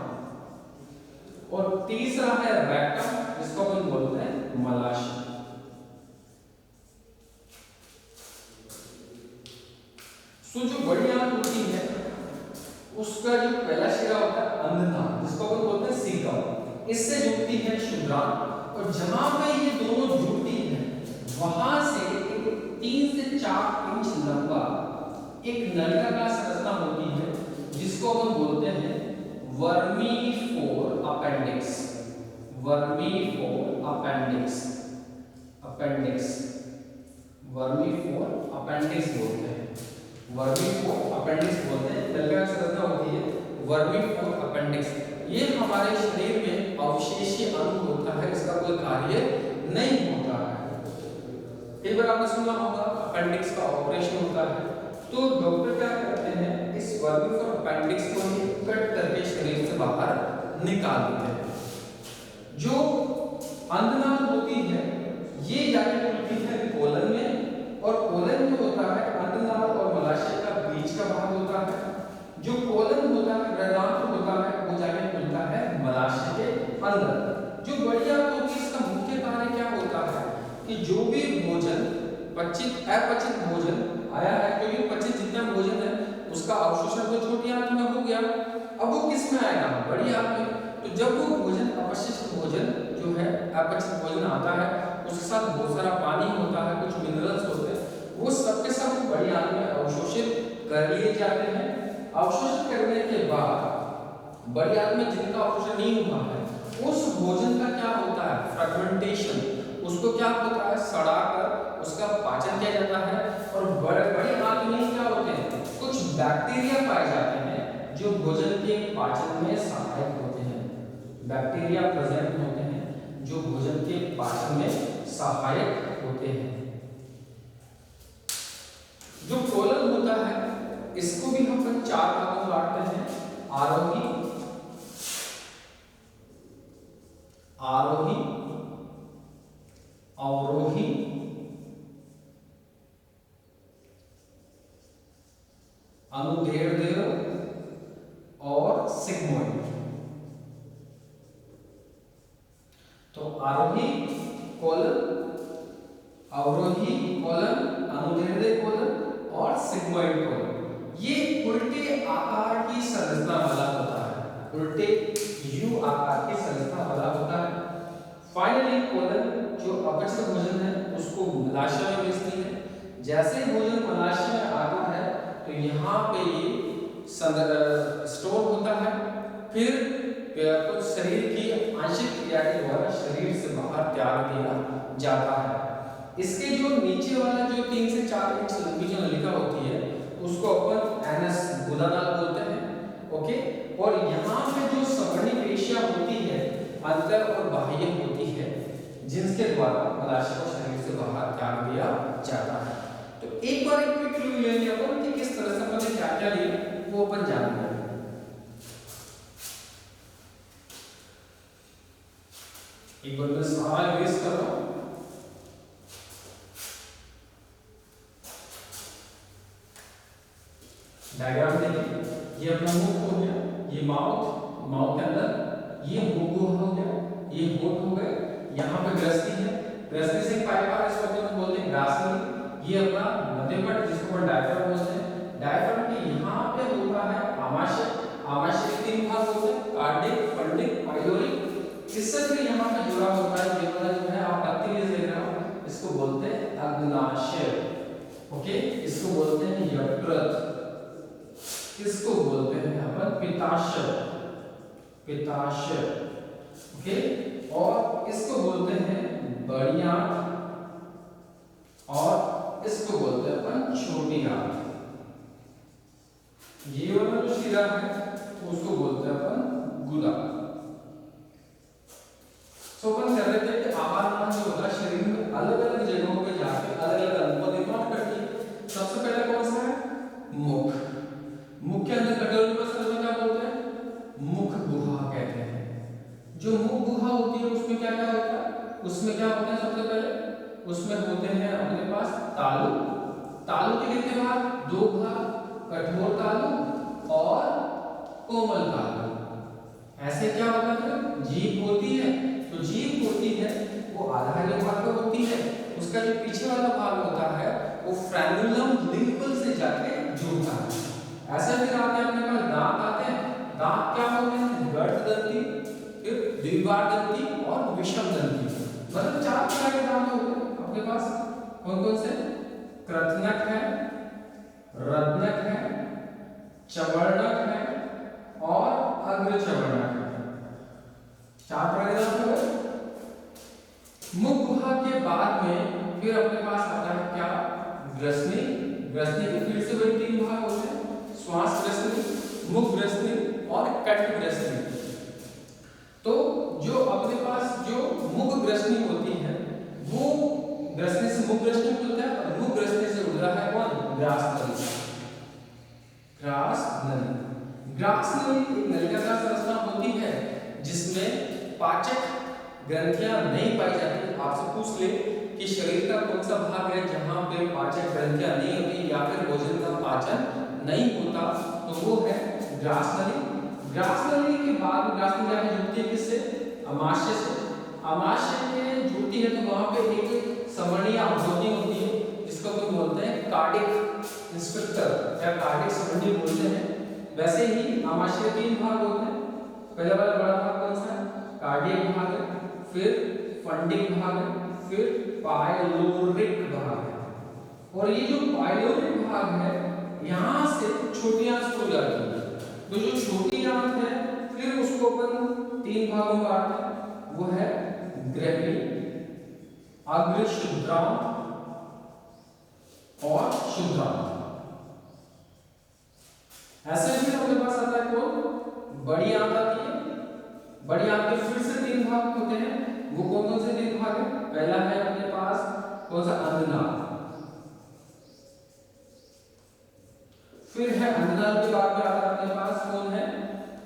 Speaker 1: और तीसरा है रेक्टम, जिसको अपन बोलते हैं मलाशय। तो जो बड़ी आंत होती है उसका जो पहला शिरा होता है अंधना, जिसको अपन बोलते हैं सीकम, इससे जुड़ती है शुद्रांत, और जहां पे ये दोनों जुड़ती है वहां से 3 से 4 इंच लंबा एक नलिका का संरचना होती है, जिसको अपन बोलते हैं वर्मीफोर अपेंडिक्स। वर्मीफोर अपेंडिक्स, अपेंडिक्स, वर्मीफोर अपेंडिक्स बोलते हैं, वर्मीफोर अपेंडिक्स बोलते हैं। नलिका का संरचना होती है वर्मीफोर अपेंडिक्स। ये हमारे शरीर में अवशेषीय अंग होता है, इसका कोई कार्य नहीं होता है। एक बार आपने सुना होगा अपेंडिक्स का ऑपरेशन होता है, तो डॉक्टर क्या करते हैं, इस वर्मीफोर अपेंडिक्स को कट करके शरीर से बाहर निकाल देते हैं। जो अंधनाल होती है ये जाके मिलती है कोलन में, और कोलन जो होता है अंधनाल और मलाशय का बीच का भाग होता है। जो कोलन होता है, बृहदांत्र होता है, वो जाके मिलता है मलाशय के अंदर। जो बड़ी आंत होती है इसका मुख्य कार्य क्या होता है कि जो भी भोजन पचित अपचित भोजन आया है, क्योंकि पचित जितना भोजन है उसका अवशोषण तो छोटी आंत में हो गया, अब वो किस में आएगा, बड़ी आंत में। तो जब वो भोजन अपशिष्ट भोजन जो है अपचित भोजन आता है, उसके साथ बहुत सारा पानी होता है, कुछ मिनरल्स होते हैं, वो सब के सब बड़ी आंत में अवशोषित कर लिए जाते हैं। अवशोषित करने के बाद बड़ी आंत में जिनका अवशोषण नहीं हुआ है उस भोजन का क्या होता है, फ्रेगमेंटेशन, उसको क्या होता है सड़ाकर उसका पाचन किया जाता है। और बड़ी आंत में क्या होते हैं, कुछ बैक्टीरिया पाए जाते हैं जो भोजन के पाचन में सहायक होते हैं। बैक्टीरिया प्रेजेंट होते हैं जो भोजन के पाचन में सहायक होते हैं। जो कोलन होता है इसको भी हम 4 भागों में बांटते हैं, आरोही, आरोही, अवरोही, अनुदैर्ध्य और सिग्मोइड। तो आरोही कोलन, अवरोही कोलन, अनुदैर्ध्य कोलन और सिग्मोइड कोलन, ये उल्टे आकार की संरचना वाला होता है, उल्टे यू आकार की संरचना वाला होता है। फाइनली कोलन जो अपचित भोजन है उसको मलाशय में भेजती है। जैसे ही भोजन मलाशय में आता है तो यहाँ पे ये स्टोर होता है, फिर कुछ शरीर की आंशिक क्रिया के द्वारा शरीर से बाहर त्याग दिया जाता है। इसके जो नीचे वाला जो 3 से 4 इंच लंबी जो नलिका होती है उसको अपन एनस गुदानाल बोलते हैं। ओके, और यहाँ पे जो संवहनी पेशियां होती है अंतर और बाह्य होती है, जिनके द्वारा मलाशय को शरीर से बाहर त्याग दिया जाता है। तो एक बार एक क्विक रिव्यू ले लिया अपन कि किस तरह से अपन ने क्या-क्या लिए वो अपन जान लेंगे। एक बार मैं सवाल रिवाइज कर रहा हूं। डायग्राम देखिए, ये अपना मुख हो गया, ये माउथ के अंदर, ये मुख गुहा हो गया, ये होठ हो गए, यहाँ पे ग्रस्ती है, ग्रस्ती से पाइप आ इसको अपन बोलते हैं ग्रासनी, ये अपना मध्यपट जिसको अपन डायफ्राम बोलते हैं, डायफ्राम के यहाँ पे होता है आमाशय, आमाशय के 3 भाग होते हैं, कार्डिक, फंडिक, पाइलोरिक, इससे फिर यहाँ पे जुड़ा होता है ये वाला जो है आप पत्ती में देख रहे हो, इसको बोलते हैं अग्नाशय। ओके, इसको बोलते हैं यकृत, इसको बोलते हैं अपन पित्ताशय, पित्ताशय। ओके, और इसको बोलते हैं बड़ी आंत, और इसको बोलते हैं अपन छोटी आंत। ये वाला जो शिरा है उसको बोलते हैं अपन गुदा। तो अपन कर रहे थे कि आहार नाल जो होता है शरीर में अलग अलग जगहों पे जाके अलग अलग अंगों का निर्माण करती है। सबसे पहले कौन सा है? मुख। मुख के अंदर कटोरी पर संरचना क्या बोलते हैं? मुख गुहा कहते हैं। जो मुख गुहा होती है उसमें क्या क्या होता है? उसमें क्या होता है? सबसे पहले उसमें होते हैं अपने पास तालु। तालु के कितने भाग? 2 भाग, कठोर तालु और कोमल तालु। ऐसे क्या होता है? जीभ होती है, तो जीभ होती है वो आधार्य भाग पे होती है, उसका जो पीछे वाला भाग होता है वो फ्रेनुलम लिंगुअल से जाके जुड़ता है। ऐसे फिर आते हैं अपने पास दांत आते हैं। दांत क्या होते हैं? गर्ददंती, फिर द्विबारदंती और विषमदंती। मतलब 4 प्रकार के दांत होते हैं अपने पास। कौन कौन से? कृतनक है, रत्नक है, चवर्णक है और अग्रचवर्णक है। 4 प्रकार के दांत हो गए। मुख गुहा के बाद में फिर अपने पास आता है क्या? ग्रसनी। ग्रसनी के फिर से वही 3 भाग होते हैं, श्वास ग्रसनी, मुख ग्रसनी और कंठ ग्रसनी। तो जो अपने पास जो मुख ग्रसनी होती है वो ग्रसनी से मुख ग्रसनी मिलता है, और मुख ग्रसनी से उड़ रहा है कौन? ग्रास नली। ग्रास नली, ग्रास नली एक नलिकाकार संरचना होती है जिसमें पाचक ग्रंथियां नहीं पाई जाती। आपसे पूछ ले कि शरीर का कौन सा भाग है जहां पे पाचक ग्रंथियां नहीं होती या फिर भोजन का पाचन नहीं होता, तो वो है ग्रास नली। ग्रास नली के बाद ग्रास नली जाके जुड़ती है किससे? आमाशय से। आमाशय में जुड़ती है तो वहां पे एक संवहनीय अवरोधी होती है जिसको हम बोलते हैं कार्डिक इंस्पेक्टर या कार्डिक संवहनी बोलते हैं। वैसे ही आमाशय के 3 भाग होते हैं। पहला वाला बड़ा भाग कौन सा है? कार्डियक भाग है, फिर फंडिक भाग है, फिर पाइलोरिक भाग है। और ये जो पाइलोरिक भाग है यहाँ से छोटी आंत शुरू जाती है। तो जो छोटी आंत है फिर उसको अपन 3 भागों में बांटते हैं, वो है ग्रहणी, अग्रशुद्रांत और शुद्रांत। ऐसे ही अपने पास आता है कौन? बड़ी आंत आती है। बड़ी आंत के फिर से 3 भाग होते हैं, वो कौन कौन से 3 भाग है? पहला है अपने पास कौन सा? अंधनाल। फिर है अंधनाल के बाद में आता है अपने पास कौन है?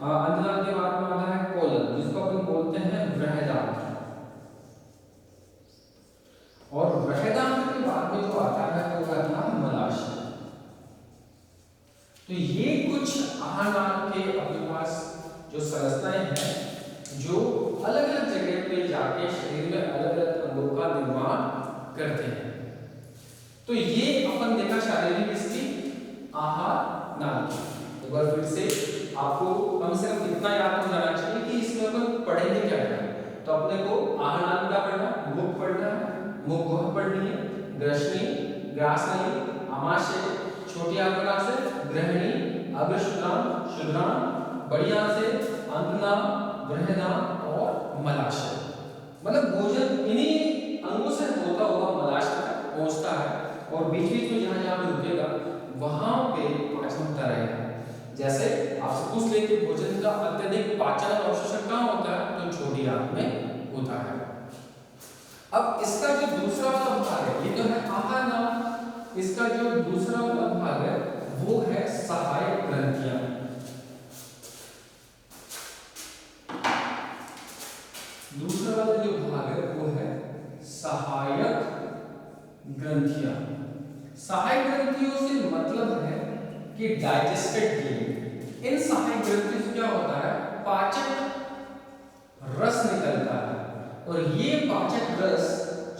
Speaker 1: अंधनाल के बाद में आता है कोलन, जिसको अपन बोलते हैं बृहदांत्र। और बृहदांत्र के बाद में जो आता है वो आता है मलाशय। तो ये कुछ आहार के अपने पास जो संरचनाएं हैं जो अलग अलग जगह पे जाके शरीर में अलग अलग अंगों का निर्माण करते हैं। तो ये अपन देखा शारीरिक इसकी आहार नाल की। एक बार फिर से आपको कम से कम इतना याद हो जाना चाहिए कि इसमें अपन पढ़ेंगे क्या क्या। तो अपने को आहार नाल का पढ़ना, मुख पढ़ना है, मुख गुहा पढ़नी है, ग्रसनी, ग्रास नली, आमाशय, छोटी आंत से ग्रहणी, अग्रशुद्रांत, शुद्रांत, बढ़िया से अंतनाम, बृहदांत और मलाशय। मतलब भोजन इन्हीं अंगों से होता हुआ मलाशय तक पहुंचता है और बीच बीच में जहां जहां रुकेगा वहां पे पाचन होता रहेगा। जैसे आपसे पूछ ले कि भोजन का अत्यधिक पाचन और अवशोषण कहाँ होता है, तो छोटी आंत में होता है। अब इसका जो दूसरा वाला भाग है, ये तो है आहार नाम, इसका जो दूसरा वाला भाग है वो है सहायक ग्रंथियां। दूसरा वाला जो भाग है वो है सहायक ग्रंथियां। सहायक ग्रंथियों से मतलब है कि डाइजेस्टेड ग्लैंड। इन सहायक ग्रंथियों से क्या होता है, पाचक रस निकलता है और ये पाचक रस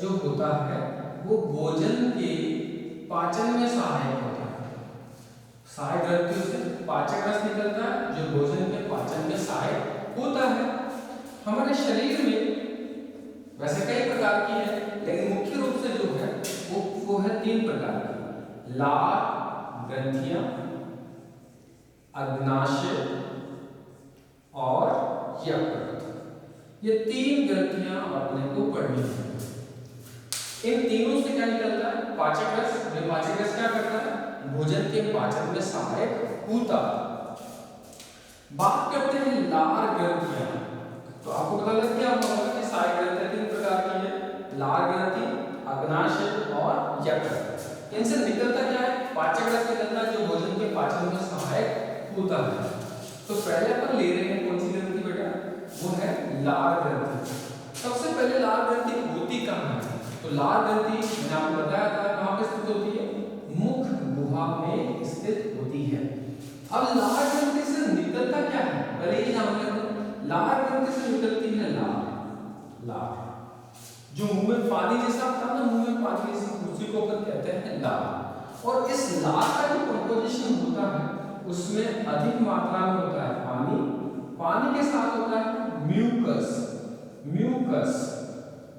Speaker 1: जो होता है वो भोजन के पाचन में सहायक होता है। सहायक ग्रंथियों से पाचक रस निकलता है जो भोजन के पाचन में सहायक होता है। हमारे शरीर में वैसे कई प्रकार की है, लेकिन मुख्य रूप से जो है वो है 3 प्रकार की, लार ग्रंथियां, अग्नाशय और यकृत। ये 3 ग्रंथियां अपने को पढ़नी है। इन तीनों से क्या निकलता है, पाचक रस। जो पाचक रस क्या करता है, भोजन के पाचन में सहायक होता है। बात करते हैं लार ग्रंथियां। तो आपको पता लग गया होगा कि सहायक ग्रंथियां 3 प्रकार की है, लार ग्रंथि, अग्नाशय और यकृत। इनसे निकलता क्या है, पाचक रस निकलता है जो भोजन के पाचन में सहायक होता है। तो पहले अपन ले रहे हैं कौन सी ग्रंथि बेटा, वो है लार ग्रंथि। सबसे पहले लार ग्रंथि होती कहाँ है, तो लार ग्रंथि मैंने आपको बताया था कहाँ पे स्थित होती है, मुख गुहा में स्थित होती है। अब लार ग्रंथि से निकलता क्या है, पहले ये जान लेते हैं। लार ग्रंथि से निकलती है लार, जो मुंह में पानी जैसा था ना, मुंह में पानी जैसी, उसी को अपन कहते हैं लार। और इस लार का जो कंपोजिशन होता है उसमें अधिक मात्रा में होता है पानी के साथ होता है म्यूकस,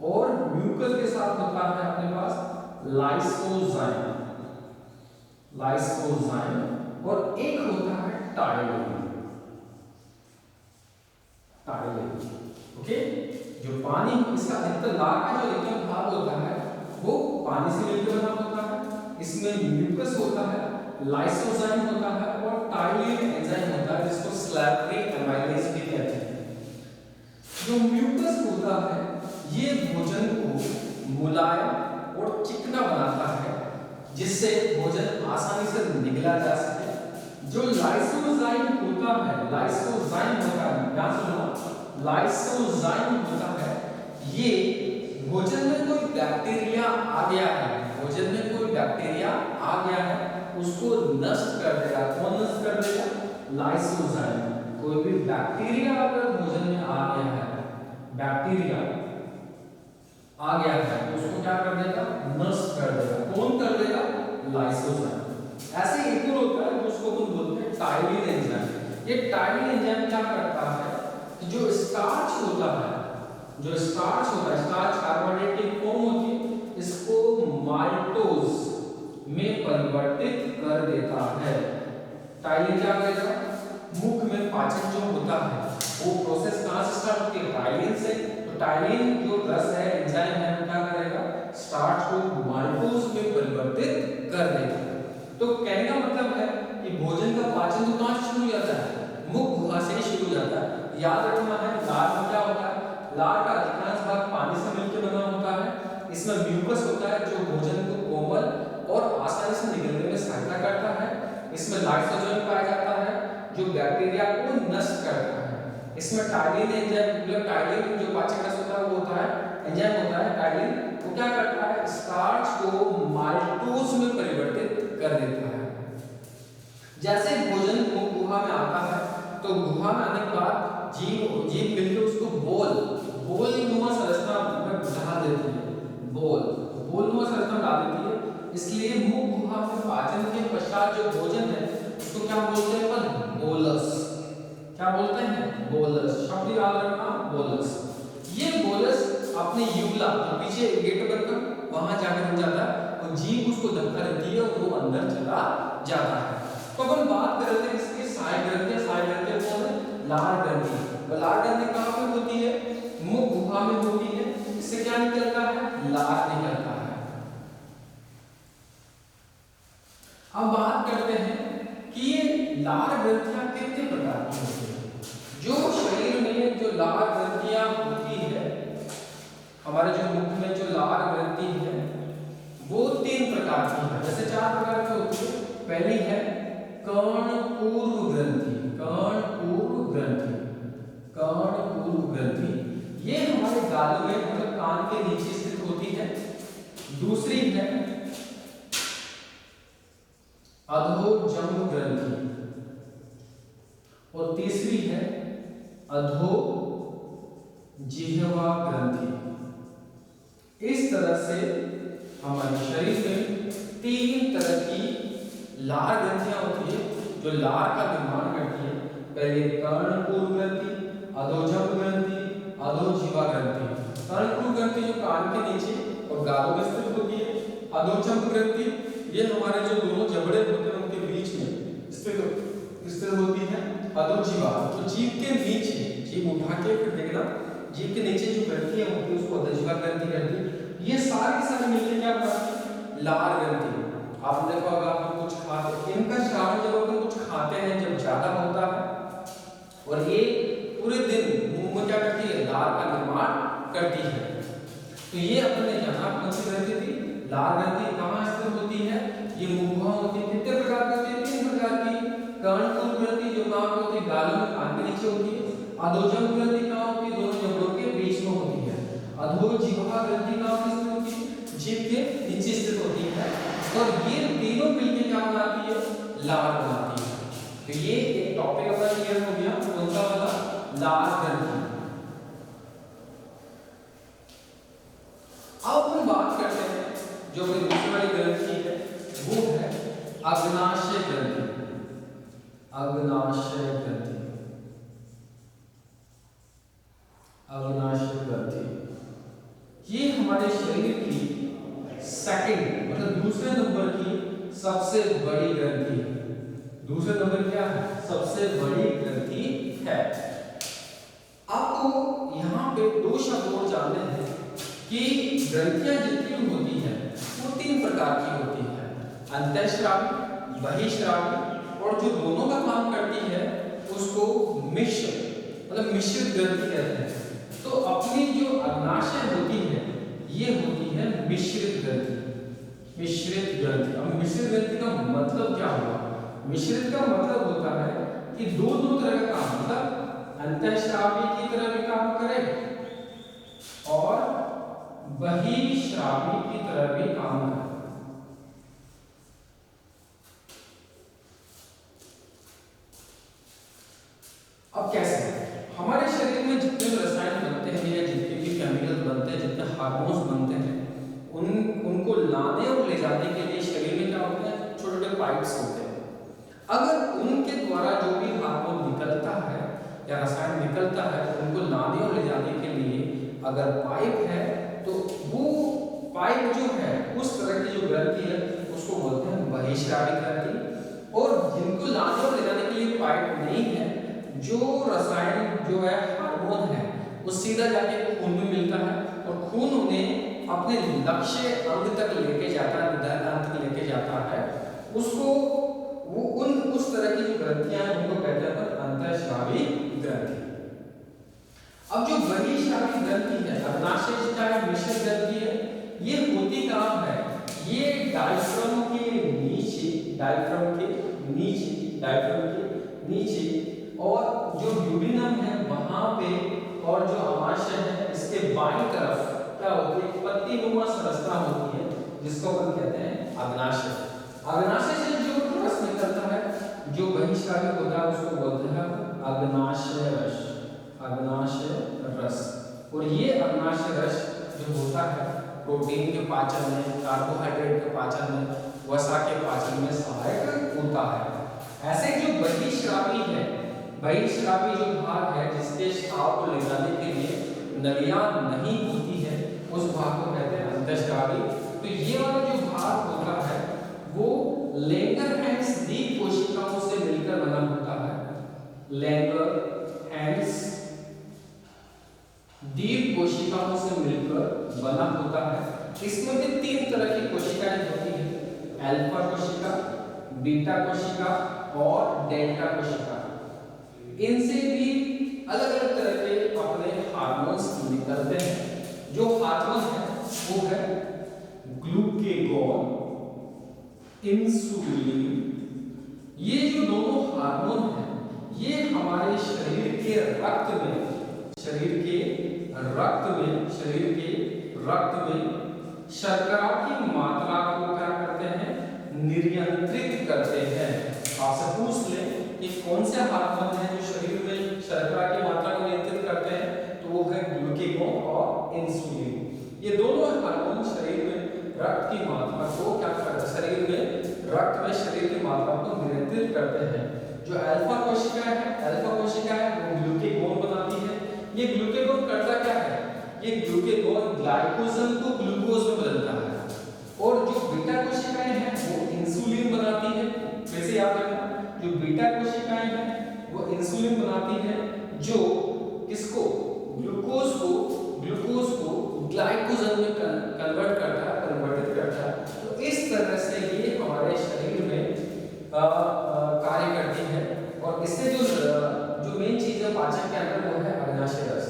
Speaker 1: और म्यूकस के साथ होता है अपने पास लाइसोजाइम, और एक होता है टाइलिन। ओके, जो पानी, इसका अधिकतर लार का जो अधिकतर भाग होता है वो पानी से मिलकर बना होता है। इसमें म्यूकस होता है, लाइसोजाइम होता है और टाइलिन एंजाइम होता है, जिसको स्लैवरी एमाइलेज भी कहते हैं। जो म्यूकस होता है ये भोजन को मुलायम और चिकना बनाता है, जिससे भोजन आसानी से निगला जा सके। जो लाइसोजाइम होता है, ध्यान सुनो, लाइसोजाइम होता है, ये भोजन में कोई बैक्टीरिया आ गया है, उसको नष्ट कर देगा। कौन नष्ट कर देगा, लाइसोजाइम। कोई भी बैक्टीरिया अगर भोजन में आ गया है, तो उसको क्या कर देगा, नष्ट कर देगा। कौन कर देगा, लाइसोजाइम। ऐसे एक और होता है जिसको हम बोलते हैं टाइलिन एंजाइम। ये टाइलिन एंजाइम क्या करता है, जो स्टार्च होता है, स्टार्च कार्बोहाइड्रेट की फॉर्म होती है, इसको माल्टोज में परिवर्तित कर देता है। टाइलिन क्या करेगा, मुख में पाचन जो होता है वो प्रोसेस कहां से स्टार्ट होती है, टाइलिन से। तो टाइलिन जो रस है, एंजाइम है, वो क्या करेगा, स्टार्च को माल्टोज में परिवर्तित कर देगा। तो कहने का मतलब है कि भोजन का पाचन तो कहां से शुरू हो जाता है, मुख गुहा से ही शुरू हो जाता है। याद रखना है, लार में क्या होता है, लार का अधिकांश भाग पानी से मिलकर बना होता है। इसमें म्यूकस होता है जो भोजन को कोमल और आसानी से निगलने में सहायता करता है। इसमें लाइसोजाइम पाया जाता है जो बैक्टीरिया को नष्ट करता है। इसमें टाइलिन एंजाइम, टाइलिन जो पाचक रस होता है वो होता है, एंजाइम होता है टाइलिन, वो क्या करता है, स्टार्च को माल्टोज में परिवर्तित कर देता है। जैसे भोजन गुहा में आता है तो गुहा में आने के बाद जीभ मिलकर उसको बोल नुमा संरचना में डाल देती है, बोल नुमा संरचना डाल देती है। इसलिए मुख गुहा में पाचन के पश्चात जो भोजन है उसको क्या बोलते हैं अपन, बोलस। क्या बोलते हैं, बोलस। शब्द याद रखना, बोलस। ये बोलस अपने यूला जो पीछे गेट बनकर वहां जाकर रुक जाता है और जीभ उसको धक्का देती है और वो अंदर चला जाता है। तो अपन बात कर रहे थे इसकी सहायक ग्रंथियां। सहायक ग्रंथियां कौन है? लार ग्रंथि। लार ग्रंथि कहाँ पे होती है? मुख गुहा में होती है। इससे क्या निकलता है? लार निकलता है। अब बात करते हैं कि ये लार ग्रंथियां कितने प्रकार की होती है। जो शरीर में जो लार ग्रंथियां होती है, हमारे जो मुख में जो लार ग्रंथि है वो 3 प्रकार की है। जैसे 4 प्रकार की होती है। पहली है कर्णपूर्व ग्रंथि। कर्णपूर्व ग्रंथि, कर्णपूर्व ग्रंथि ये हमारे गालों में मतलब कान के नीचे स्थित होती है। दूसरी है अधोजंग ग्रंथि और तीसरी है अधोजिह्वा ग्रंथि। इस तरह से हमारे शरीर में 3 तरह की लार ग्रंथियां होती है जो लार का निर्माण करती है। पहले कर्णपूर्व ग्रंथि, अधोजंग ग्रंथि, अधोजिह्वा ग्रंथि। कर्णपूर्व ग्रंथि जो कान के नीचे और गालों में स्थित होती है। अधोजंग ग्रंथि ये हमारे जो दोनों जबड़े होते हैं उनके बीच में स्थित होती है। अधोजिह्वा तो जीभ के नीचे, जीभ उठा के फिर देखना, जीभ के नीचे जो ग्रंथि है होती है उसको अधोजिह्वा ग्रंथि कहते हैं। ये सारी मिलकर क्या बनाती है? लार ग्रंथि। आपने देखा होगा हम कुछ खाते, इनका श्रावण जब अपन कुछ खाते हैं जब ज्यादा होता है और ये पूरे दिन मुंह में क्या करती है? लार का निर्माण करती है। तो ये अपने यहाँ कौन सी ग्रंथि थी? लार ग्रंथि। कहाँ स्थित होती है? ये मुंह होती है। कितने प्रकार की होती है? 3 प्रकार की। कर्णपूर्व ग्रंथि जो कहाँ पे होती है? गालों में, कान के नीचे होती है। अधोजंग ग्रंथि कहाँ होती है? दोनों जबड़ों के बीच में होती है। अधोजिह्वा ग्रंथि कहाँ पे स्थित होती है? जीभ के नीचे स्थित होती है। और ये तीनों मिलकर क्या बनाती है? लार बनाती है। तो ये एक टॉपिक अपना क्लियर हो गया। कौन सा वाला? लार ग्रंथि। अब हम बात करते हैं जो अपनी दूसरी वाली ग्रंथि है वो है अग्नाशय ग्रंथि। अग्नाशय ग्रंथि, अग्नाशय ग्रंथि ये हमारे शरीर की सेकंड मतलब दूसरे नंबर की सबसे बड़ी ग्रंथि है। दूसरे नंबर क्या है? सबसे बड़ी ग्रंथि है। आपको यहाँ पे 2 शब्द और जानने हैं कि ग्रंथियां जितनी होती हैं वो 3 प्रकार की होती है। अंतःस्रावी, बहिःस्रावी और जो दोनों का काम करती है उसको मिश्र मतलब मिश्रित ग्रंथि कहते हैं। तो अपनी जो अग्नाशय होती है ये होती है मिश्रित ग्रंथि। मिश्रित ग्रंथि। अब मिश्रित ग्रंथि का मतलब क्या हुआ? मिश्रित का मतलब होता है कि दोनों तरह का काम, मतलब अंतःस्रावी की तरह भी काम करे और बहिःस्रावी की तरह भी काम करे। अब कैसे? हमारे शरीर में जितने भी रसायन बनते हैं या जितने भी केमिकल्स बनते हैं, जितने हार्मोन्स बनते हैं, उनको लाने और ले जाने के लिए शरीर में क्या होते हैं? छोटे-छोटे पाइप्स होते हैं। अगर उनके द्वारा जो भी हार्मोन निकलता है या रसायन निकलता है उनको लाने और ले जाने के लिए अगर पाइप है तो वो पाइप जो है उस तरह की जो ग्रंथि है उसको बोलते हैं बहिःस्रावी ग्रंथि। और जिनको लाने और ले जाने के लिए पाइप नहीं है, जो रसायन जो है हार्मोन है वो सीधा जाके खून में मिलता है और खून उन्हें अपने लक्ष्य अंग तक लेके जाता है, निर्धारित अंग तक लेके जाता है। उसको वो उस तरह की जो ग्रंथियां हैं उनको कहते हैं अंतःस्रावी ग्रंथि। अब जो बहिःस्रावी ग्रंथि है, अग्नाशय चाहे मिश्रित ग्रंथि है, ये होती कहाँ है? ये डायफ्राम के नीचे, डायफ्राम के नीचे और जो ड्यूडिनम है वहां पे और जो आमाशय है इसके बाईं तरफ क्या होती है? पत्तीनुमा संरचना होती है जिसको हम कहते हैं अग्नाशय। अग्नाशय से जो रस निकलता है जो बहिःस्रावी होता है उसको बोलते हैं अग्नाशय रस। अग्नाशय रस। और ये अग्नाशय रस जो होता है प्रोटीन के पाचन में, कार्बोहाइड्रेट के पाचन में, वसा के पाचन में सहायक होता है। ऐसे जो बहिःस्रावी है, बहिःस्रावी जो भाग है जिसके स्राव को ले जाने के लिए नलियां नहीं होती है उस भाग को कहते हैं अंतःस्रावी। तो ये वाला जो भाग होता है वो लैंगरहैंस दी कोशिकाओं कोशिकाओं से मिलकर बना होता है। इसमें भी 3 तरह की कोशिकाएं होती हैं, अल्फा कोशिका, बीटा कोशिका और डेल्टा कोशिका। इनसे भी अलग अलग तरह के अपने हार्मोन्स निकलते हैं। जो हार्मोन है वो है ग्लूकेगॉन, इंसुलिन। ये जो दोनों हार्मोन हैं ये हमारे शरीर के रक्त में शर्करा की मात्रा को क्या करते हैं, नियंत्रित करते हैं। आपसे पूछ ले कि कौन से हार्मोन है जो शरीर में शर्करा की मात्रा को नियंत्रित करते हैं, तो वो है ग्लूकेगॉन और इंसुलिन। ये दोनों हार्मोन शरीर में रक्त की मात्रा को क्या करते हैं, रक्त में शरीर की मात्रा को नियंत्रित करते हैं। जो अल्फा कोशिका है वो ग्लूकेगॉन बनाती है। ये ग्लूकेगॉन करता क्या है, ये ग्लूकेगॉन ग्लाइकोजन को ग्लूकोज में बदलता है। और जो बीटा कोशिकाएं हैं वो इंसुलिन बनाती है। फिर से याद रखना, जो बीटा कोशिकाएं हैं वो इंसुलिन बनाती है, जो किसको, ग्लूकोज को ग्लाइकोजन में परिवर्तित करता है। तो इस तरह से ये हमारे शरीर में कार्य करती है। और इससे जो मेन चीज है पाचन के अंदर वो है अग्नाशय रस।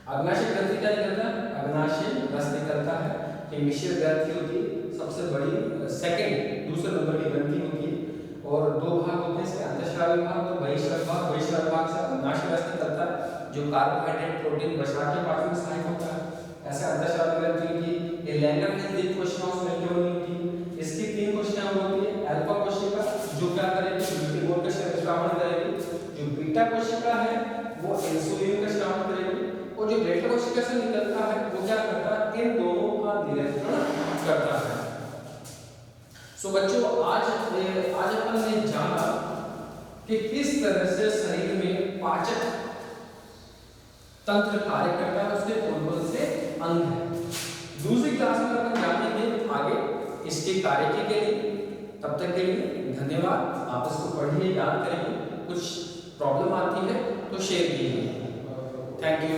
Speaker 1: अग्नाशय ग्रंथि क्या निकलता है, अग्नाशय रस निकलता है। ये मिश्र ग्रंथि होती है, सबसे बड़ी दूसरे नंबर की ग्रंथि होती है। और 2 भाग होते हैं इसके, अंतःस्रावी भाग और बहिःस्रावी भाग से अग्नाशय रस निकलता है, जो कार्बोहाइड्रेट प्रोटीन बचा के पाचन में सहायक होता है। ऐसे अंतःस्रावी ग्रंथि की ये लैंगिक कोशिकाओं से मिलकर बनी होती है। इसकी 3 कोशिकाएं होती है, अल्फा कोशिका जो क्या करेगी, ग्लूकेगॉन का श्रावण करेगी। जो बीटा कोशिका है वो इंसुलिन का श्रावण करेगी। और जो डेल्टा कोशिका से निकलता है वो क्या करता है, इन दोनों का नियंत्रण करता है। सो बच्चों आज अपन ने जाना कि किस तरह से शरीर में पाचन तंत्र कार्य करता है, उसके कौन-कौन से अंग हैं। दूसरी क्लास में अपन जानेंगे आगे इसके कार्य के लिए। तब तक के लिए धन्यवाद। आप इसको पढ़िए, याद करिए। कुछ प्रॉब्लम आती है तो शेयर कीजिए। Thank you.